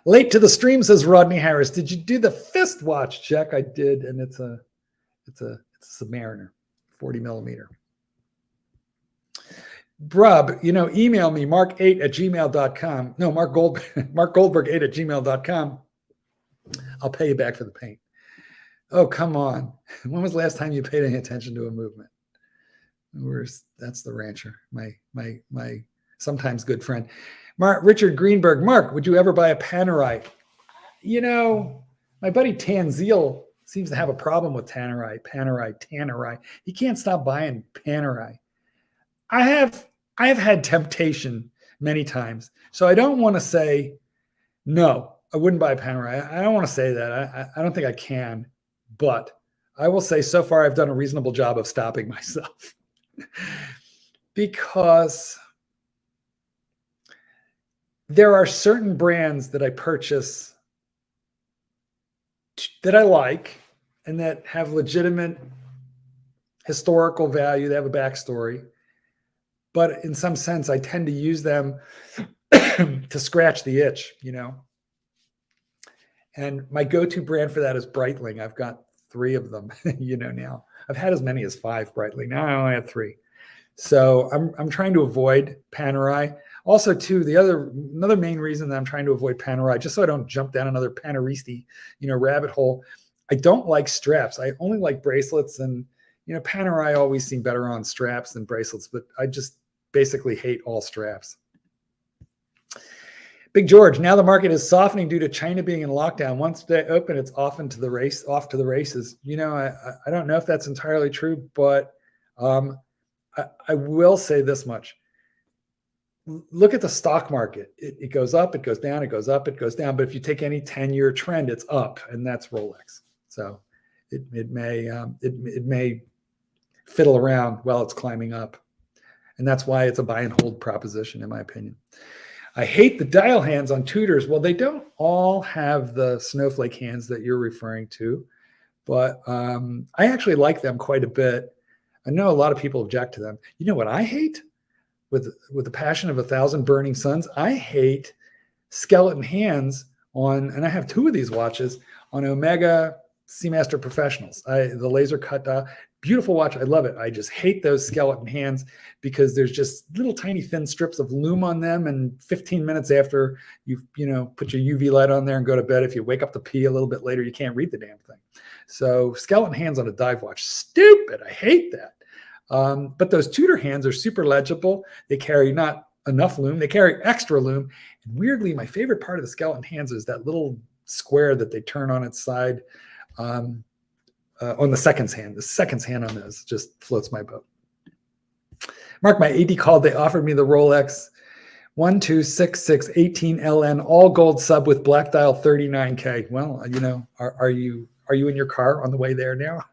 Late to the stream, says Rodney Harris. Did you do the fist watch check? I did, and it's a Submariner, 40 millimeter. Brub, email me, mark8@gmail.com. No, Mark Goldberg8@gmail.com. I'll pay you back for the paint. Oh, come on. When was the last time you paid any attention to a movement? That's the rancher, my sometimes good friend. Richard Greenberg, Mark, would you ever buy a Panerai? My buddy Tanzil seems to have a problem with Panerai. He can't stop buying Panerai. I have had temptation many times. So I don't want to say, no, I wouldn't buy a Panerai. I don't want to say that. I don't think I can. But I will say so far I've done a reasonable job of stopping myself. Because there are certain brands that I purchase that I like and that have legitimate historical value. They have a backstory. But in some sense, I tend to use them to scratch the itch, And my go-to brand for that is Breitling. I've got 3 of them, now. I've had as many as 5 Breitling. Now I only have 3. So I'm trying to avoid Panerai. Also, too, another main reason that I'm trying to avoid Panerai, just so I don't jump down another Paneristi, rabbit hole. I don't like straps. I only like bracelets, and Panerai always seem better on straps than bracelets, but I just basically hate all straps. Big George, now the market is softening due to China being in lockdown. Once they open, it's off to the races. I don't know if that's entirely true, but I will say this much. Look at the stock market. It goes up, it goes down, it goes up, it goes down. But if you take any 10-year trend, it's up, and that's Rolex. So it may fiddle around while it's climbing up. And that's why it's a buy and hold proposition, in my opinion. I hate the dial hands on Tudors. Well, they don't all have the snowflake hands that you're referring to, but I actually like them quite a bit. I know a lot of people object to them. You know what I hate? With the passion of 1,000 burning suns, I hate skeleton hands on, and I have 2 of these watches, on Omega Seamaster Professionals. The laser cut dial. Beautiful watch. I love it. I just hate those skeleton hands because there's just little tiny thin strips of lume on them. And 15 minutes after you put your UV light on there and go to bed, if you wake up to pee a little bit later, you can't read the damn thing. So skeleton hands on a dive watch, stupid. I hate that. But those Tudor hands are super legible. They carry not enough lume. They carry extra lume. And weirdly, my favorite part of the skeleton hands is that little square that they turn on its side. On the seconds hand. The seconds hand on those just floats my boat. Mark, my AD called. They offered me the Rolex 126618LN all gold sub with black dial 39K. Well, are you in your car on the way there now?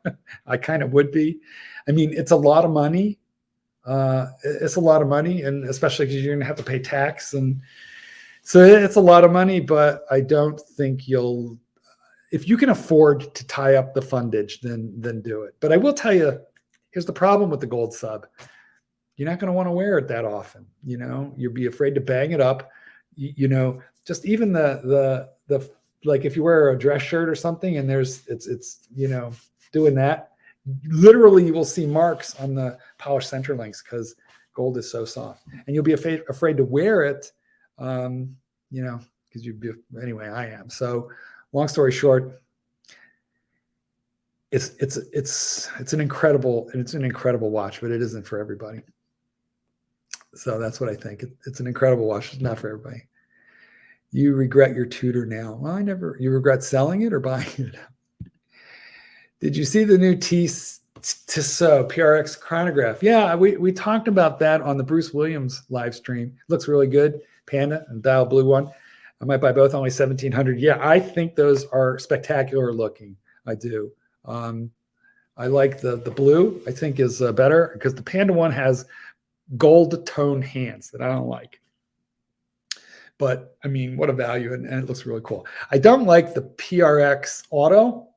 I kind of would be. I mean, it's a lot of money. It's a lot of money, and especially because you're going to have to pay tax, and so it's a lot of money. But I don't think you'll. If you can afford to tie up the fundage, then do it. But I will tell you, here's the problem with the gold sub. You're not going to want to wear it that often. You'll be afraid to bang it up. Just even the like if you wear a dress shirt or something and it's doing that, literally you will see marks on the polished center links because gold is so soft, and you'll be afraid to wear it. Because anyway, I am. So long story short, it's an incredible watch, but it isn't for everybody. So that's what I think. It's an incredible watch. It's not for everybody. You regret your Tudor now. Well, you regret selling it or buying it? Did you see the new Tissot PRX chronograph? Yeah, we talked about that on the Bruce Williams live stream. It looks really good. Panda and dial blue one. I might buy both, only 1,700. Yeah, I think those are spectacular looking. I do. I like the blue, I think is better because the Panda one has gold tone hands that I don't like. But I mean, what a value, and it looks really cool. I don't like the PRX Auto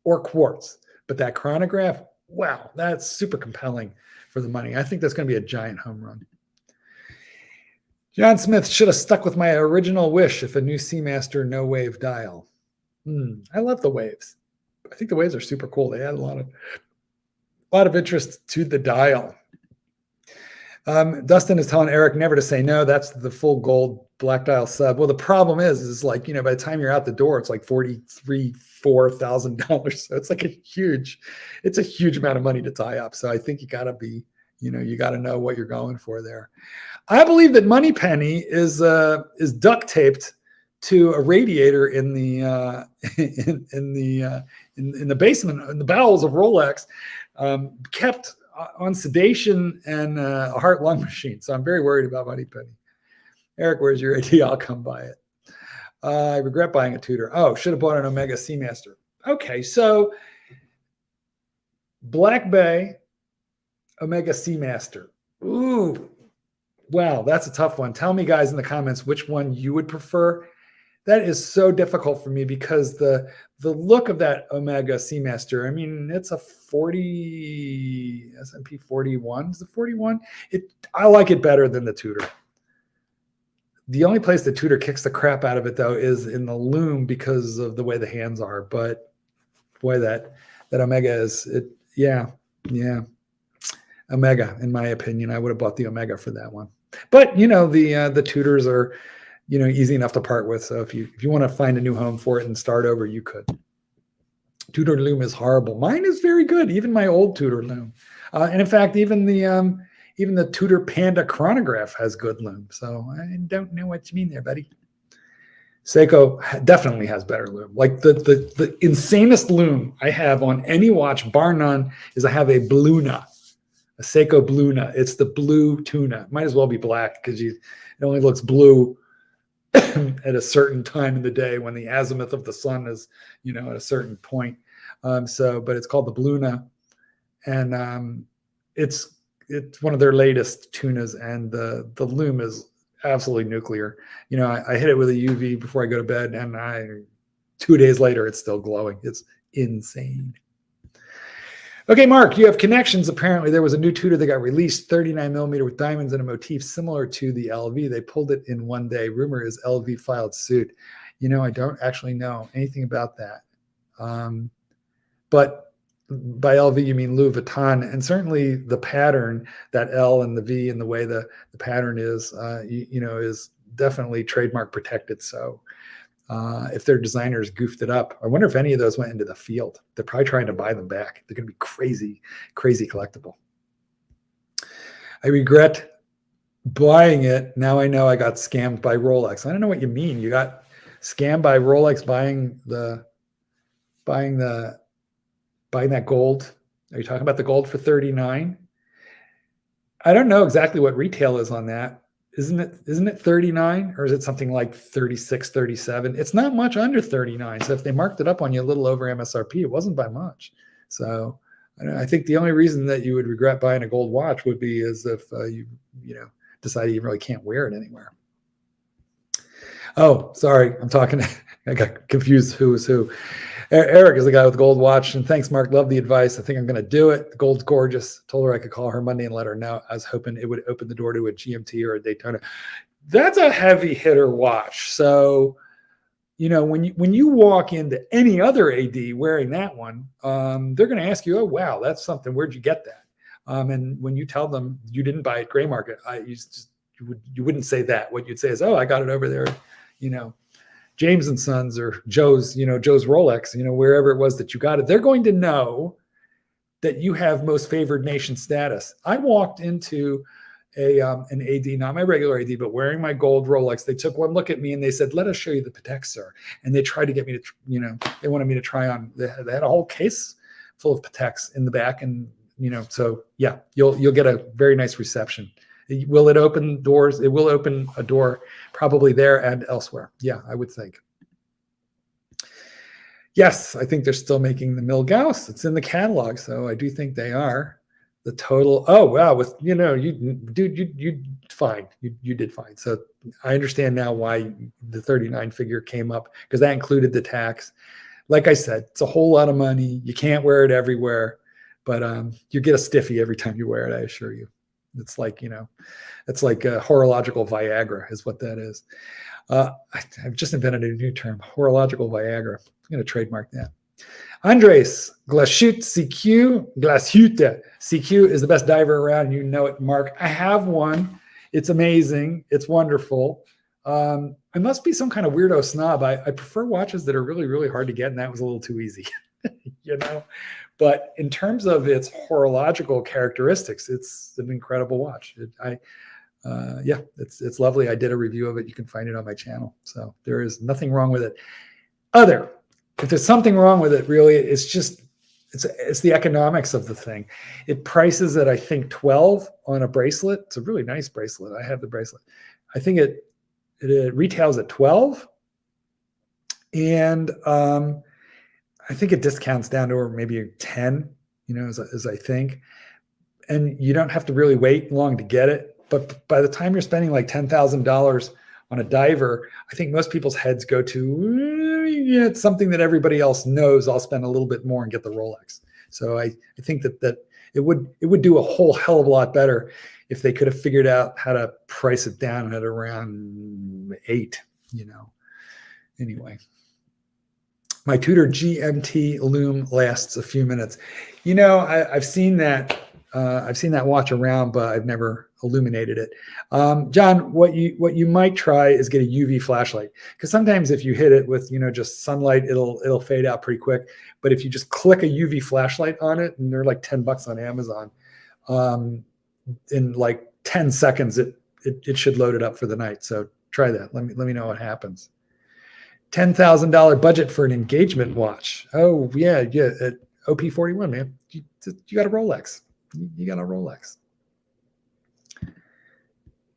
or Quartz, but that chronograph, wow, that's super compelling for the money. I think that's going to be a giant home run. John Smith, should have stuck with my original wish if a new Seamaster no wave dial. I love the waves. I think the waves are super cool. They add a lot of interest to the dial. Dustin is telling Eric never to say no. That's the full gold black dial sub. Well, the problem is like, by the time you're out the door, it's like $4,000. So it's like a huge amount of money to tie up. So I think you gotta be, you gotta know what you're going for there. I believe that Moneypenny is duct taped to a radiator in the in the basement, in the bowels of Rolex, kept on sedation and a heart-lung machine. So I'm very worried about Moneypenny. Eric, where's your AD? I'll come buy it. I regret buying a Tudor. Oh, should have bought an Omega Seamaster. Okay, so Black Bay Omega Seamaster. Ooh, wow, that's a tough one. Tell me, guys, in the comments which one you would prefer. That is so difficult for me because the look of that Omega Seamaster, I mean, it's a 40 S&P 41. Is it 41? I like it better than the Tudor. The only place the Tudor kicks the crap out of it, though, is in the loom because of the way the hands are. But boy, that Omega is it. Yeah. Omega, in my opinion, I would have bought the Omega for that one. But the Tudors are easy enough to part with. So if you want to find a new home for it and start over, you could. Tudor loom is horrible. Mine is very good. Even my old Tudor loom, and in fact, even the Tudor Panda chronograph has good loom. So I don't know what you mean there, buddy. Seiko definitely has better loom. Like the insanest loom I have on any watch, bar none, is I have a Bluna, a Seiko Bluna. It's the blue tuna. It might as well be black because it only looks blue at a certain time in the day when the azimuth of the sun is, at a certain point. But it's called the Bluna, and it's one of their latest tunas, and the loom is absolutely nuclear. I hit it with a UV before I go to bed, and 2 days later it's still glowing. It's insane. Okay, Mark, you have connections. Apparently, there was a new Tudor that got released, 39 millimeter with diamonds and a motif similar to the LV. They pulled it in one day. Rumor is LV filed suit. I don't actually know anything about that. But by LV, you mean Louis Vuitton. And certainly the pattern, that L and the V and the way the pattern is, is definitely trademark protected. So if their designers goofed it up, I wonder if any of those went into the field. They're probably trying to buy them back. They're going to be crazy, crazy collectible. I regret buying it. Now I know I got scammed by Rolex. I don't know what you mean. You got scammed by Rolex buying that gold. Are you talking about the gold for 39? I don't know exactly what retail is on that. Isn't it 39, or is it something like 36, 37? It's not much under 39. So if they marked it up on you a little over MSRP, it wasn't by much. So I think the only reason that you would regret buying a gold watch would be as if you decide you really can't wear it anywhere. Oh, sorry, I got confused who was who. Eric is the guy with the gold watch, and thanks, Mark. Love the advice. I think I'm going to do it. The gold's gorgeous. Told her I could call her Monday and let her know. I was hoping it would open the door to a GMT or a Daytona. That's a heavy hitter watch. So, when you walk into any other AD wearing that one, they're going to ask you, "Oh, wow, that's something. Where'd you get that?" And when you tell them you didn't buy it gray market, you wouldn't say that. What you'd say is, "Oh, I got it over there," James and Sons or Joe's Rolex, wherever it was that you got it. They're going to know that you have most favored nation status. I walked into an AD, not my regular AD, but wearing my gold Rolex. They took one look at me and they said, "Let us show you the Patek, sir." And they tried to get me to, they wanted me to try on. They had a whole case full of Pateks in the back, and so yeah, you'll get a very nice reception. Will it open doors? It will open a door probably there and elsewhere. Yeah, I would think. Yes, I think they're still making the Milgauss. It's in the catalog, so I do think they are. The total, oh wow, with you fine. You did fine. So I understand now why the 39 figure came up, because that included the tax. Like I said, it's a whole lot of money. You can't wear it everywhere, but you get a stiffy every time you wear it, I assure you. It's like, it's like a horological Viagra is what that is. I've just invented a new term, horological Viagra. I'm going to trademark that. Andres, Glashut CQ is the best diver around. You know it, Mark. I have one. It's amazing. It's wonderful. I must be some kind of weirdo snob. I prefer watches that are really, really hard to get, and that was a little too easy, But in terms of its horological characteristics, it's an incredible watch. Yeah, it's lovely. I did a review of it. You can find it on my channel. So there is nothing wrong with it. If there's something wrong with it, really, it's the economics of the thing. It prices at, I think, 12 on a bracelet. It's a really nice bracelet. I have the bracelet. I think it retails at 12, and I think it discounts down to maybe 10, as I think. And you don't have to really wait long to get it. But by the time you're spending like $10,000 on a diver, I think most people's heads go to, it's something that everybody else knows. I'll spend a little bit more and get the Rolex. So I think that it would do a whole hell of a lot better if they could have figured out how to price it down at around 8, Anyway. My Tudor GMT lume lasts a few minutes. I've seen that. I've seen that watch around, but I've never illuminated it. John, what you might try is get a UV flashlight, because sometimes if you hit it with just sunlight, it'll fade out pretty quick. But if you just click a UV flashlight on it, and they're like $10 on Amazon, in like 10 seconds, it should load it up for the night. So try that. Let me know what happens. $10,000 budget for an engagement watch. Oh yeah, at OP41, man. You got a Rolex. You got a Rolex.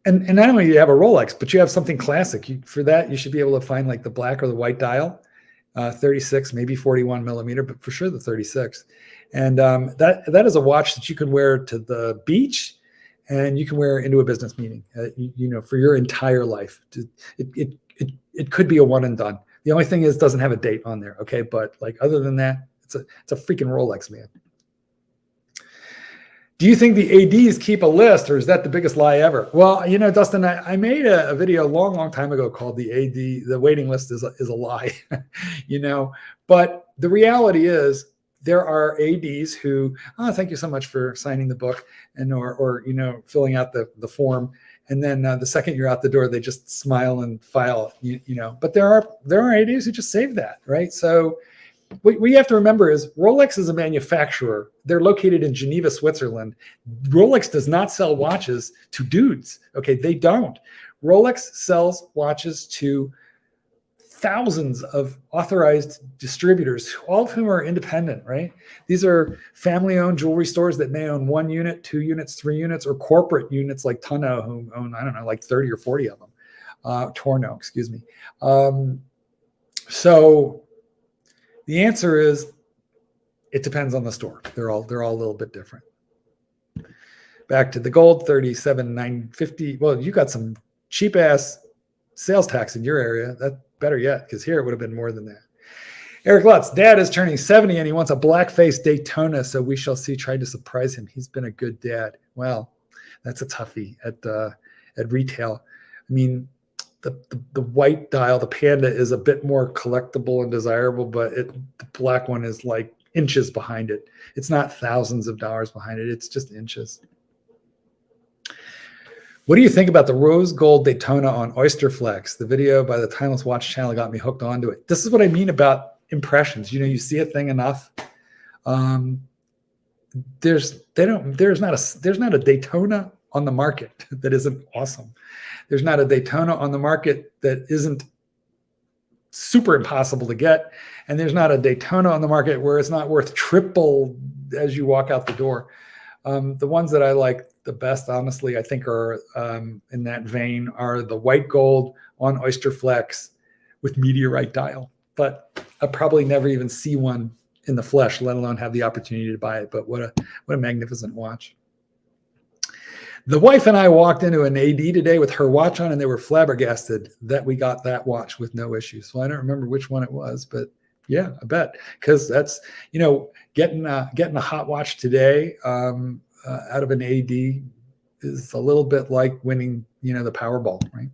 And not only do you have a Rolex, but you have something classic. For that, you should be able to find like the black or the white dial, 36, maybe 41 millimeter, but for sure the 36. And that is a watch that you can wear to the beach, and you can wear into a business meeting, for your entire life. It could be a one and done. The only thing is, it doesn't have a date on there. Okay. But like, other than that, it's a freaking Rolex, man. Do you think the ADs keep a list, or is that the biggest lie ever? Well, Dustin, I made a video a long time ago called the waiting list is a lie, but the reality is there are ADs who, thank you so much for signing the book or filling out the form. And then the second you're out the door, they just smile and file, But there are ADs who just save that, right? So what you have to remember is Rolex is a manufacturer. They're located in Geneva, Switzerland. Rolex does not sell watches to dudes. Okay, they don't. Rolex sells watches to thousands of authorized distributors, all of whom are independent, right? These are family-owned jewelry stores that may own 1 unit, 2 units, 3 units, or corporate units like Tonneau, who own, I don't know, like 30 or 40 of them. Torno, excuse me. So the answer is, it depends on the store. They're all a little bit different. Back to the gold, 37,950. Well, you got some cheap ass sales tax in your area. That better yet, because here it would have been more than that. Eric Lutz, Dad is turning 70 and he wants a black-faced Daytona, so we shall see. Tried to surprise him. He's been a good dad. Well, that's a toughie at retail. I mean, the white dial, the Panda, is a bit more collectible and desirable, but the black one is like inches behind it. It's not thousands of dollars behind it. It's just inches. What do you think about the rose gold Daytona on Oysterflex? The video by the Timeless Watch channel got me hooked onto it. This is what I mean about impressions. You see a thing enough. There's not a Daytona on the market that isn't awesome. There's not a Daytona on the market that isn't super impossible to get. And there's not a Daytona on the market where it's not worth triple as you walk out the door. The ones that I like the best, honestly, I think are in that vein are the white gold on Oyster Flex with meteorite dial. But I'll probably never even see one in the flesh, let alone have the opportunity to buy it. But what a magnificent watch. The wife and I walked into an AD today with her watch on, and they were flabbergasted that we got that watch with no issues. Well, I don't remember which one it was, but yeah, I bet, because that's, you know, getting a hot watch today out of an AD is a little bit like winning, you know, the Powerball, right?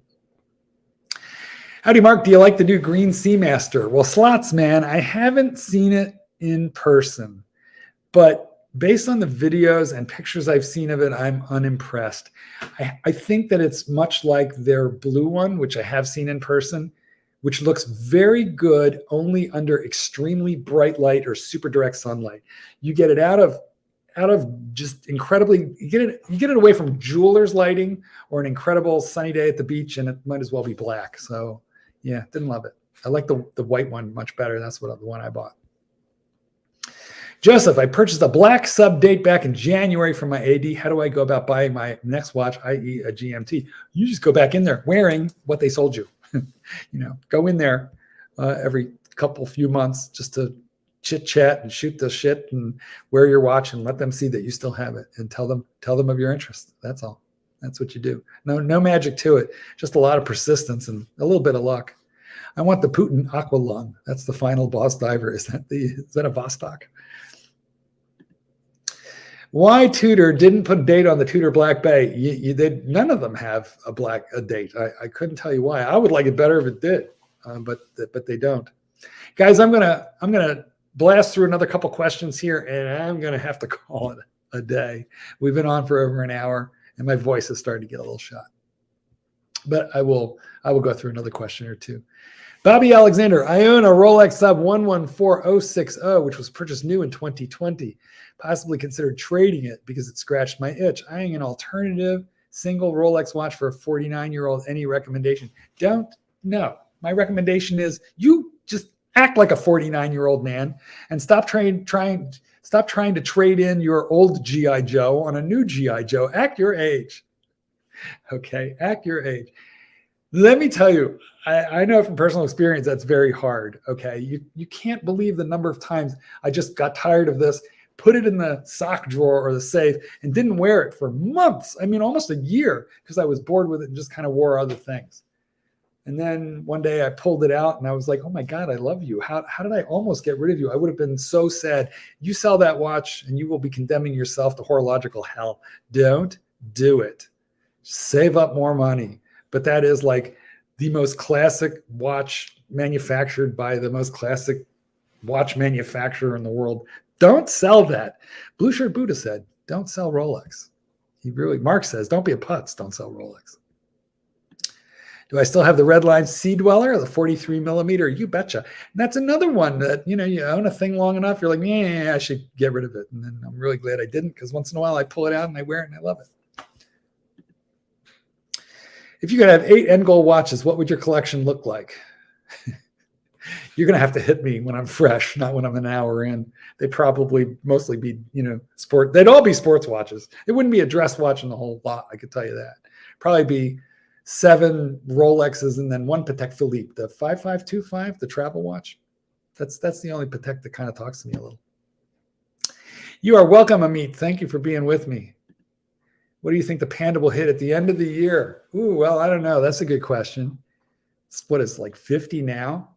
Howdy, Mark. Do you like the new green Seamaster? Well, slots, man, I haven't seen it in person, but based on the videos and pictures I've seen of it, I'm unimpressed. I think that it's much like their blue one, which I have seen in person, which looks very good only under extremely bright light or super direct sunlight. You get it out of just incredibly, you get it away from jeweler's lighting or an incredible sunny day at the beach, and it might as well be black. So yeah, didn't love it. I like the white one much better. That's the one I bought. Joseph, I purchased a black sub date back in January for my AD. How do I go about buying my next watch, i.e. a GMT? You just go back in there wearing what they sold you. You know, go in there every few months just to chit chat and shoot the shit and wear your watch and let them see that you still have it and tell them of your interest. That's all. That's what you do. No magic to it. Just a lot of persistence and a little bit of luck. I want the Putin Aqua Lung. That's the final boss diver. Is that a Vostok? Why Tudor didn't put a date on the Tudor Black Bay? None of them have a date. I couldn't tell you why. I would like it better if it did, but they don't. Guys, I'm gonna blast through another couple questions here, and I'm gonna have to call it a day. We've been on for over an hour, and my voice is starting to get a little shot. But I will go through another question or two. Bobby Alexander, I own a Rolex sub 114060, which was purchased new in 2020. Possibly considered trading it because it scratched my itch. Eyeing an alternative single Rolex watch for a 49-year-old. Any recommendation? Don't know. My recommendation is you just act like a 49-year-old man and stop trying to trade in your old G.I. Joe on a new G.I. Joe. Act your age. Okay, act your age. Let me tell you, I know from personal experience that's very hard. Okay, you can't believe the number of times I just got tired of this, put it in the sock drawer or the safe, and didn't wear it for months. I mean, almost a year, because I was bored with it and just kind of wore other things. And then one day I pulled it out and I was like, oh my God, I love you. How did I almost get rid of you? I would have been so sad. You sell that watch and you will be condemning yourself to horological hell. Don't do it. Save up more money. But that is like the most classic watch manufactured by the most classic watch manufacturer in the world. Don't sell that. Blue Shirt Buddha said, don't sell Rolex. Mark says, don't be a putz, don't sell Rolex. Do I still have the red line Sea Dweller, the 43 millimeter? You betcha. And that's another one that, you own a thing long enough, you're like, yeah, I should get rid of it. And then I'm really glad I didn't, because once in a while I pull it out and I wear it and I love it. If you could have 8 end goal watches, what would your collection look like? You're going to have to hit me when I'm fresh, not when I'm an hour in. They'd probably mostly be, sport. They'd all be sports watches. It wouldn't be a dress watch in the whole lot, I could tell you that. Probably be 7 Rolexes and then 1 Patek Philippe, the 5525, the travel watch. That's the only Patek that kind of talks to me a little. You are welcome, Amit. Thank you for being with me. What do you think the Panda will hit at the end of the year? Ooh, well, I don't know. That's a good question. It's like 50 now?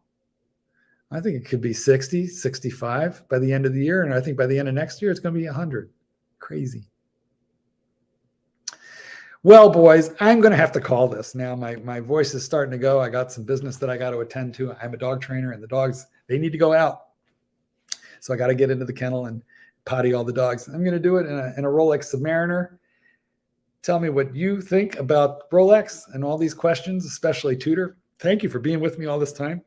I think it could be 60, 65 by the end of the year. And I think by the end of next year, it's going to be 100. Crazy. Well, boys, I'm going to have to call this now. My voice is starting to go. I got some business that I got to attend to. I'm a dog trainer, and the dogs, they need to go out. So I got to get into the kennel and potty all the dogs. I'm going to do it in a Rolex Submariner. Tell me what you think about Rolex and all these questions, especially Tudor. Thank you for being with me all this time.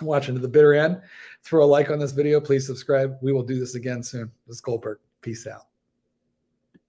Watching to the bitter end. Throw a like on this video. Please subscribe. We will do this again soon. This is Goldberg. Peace out.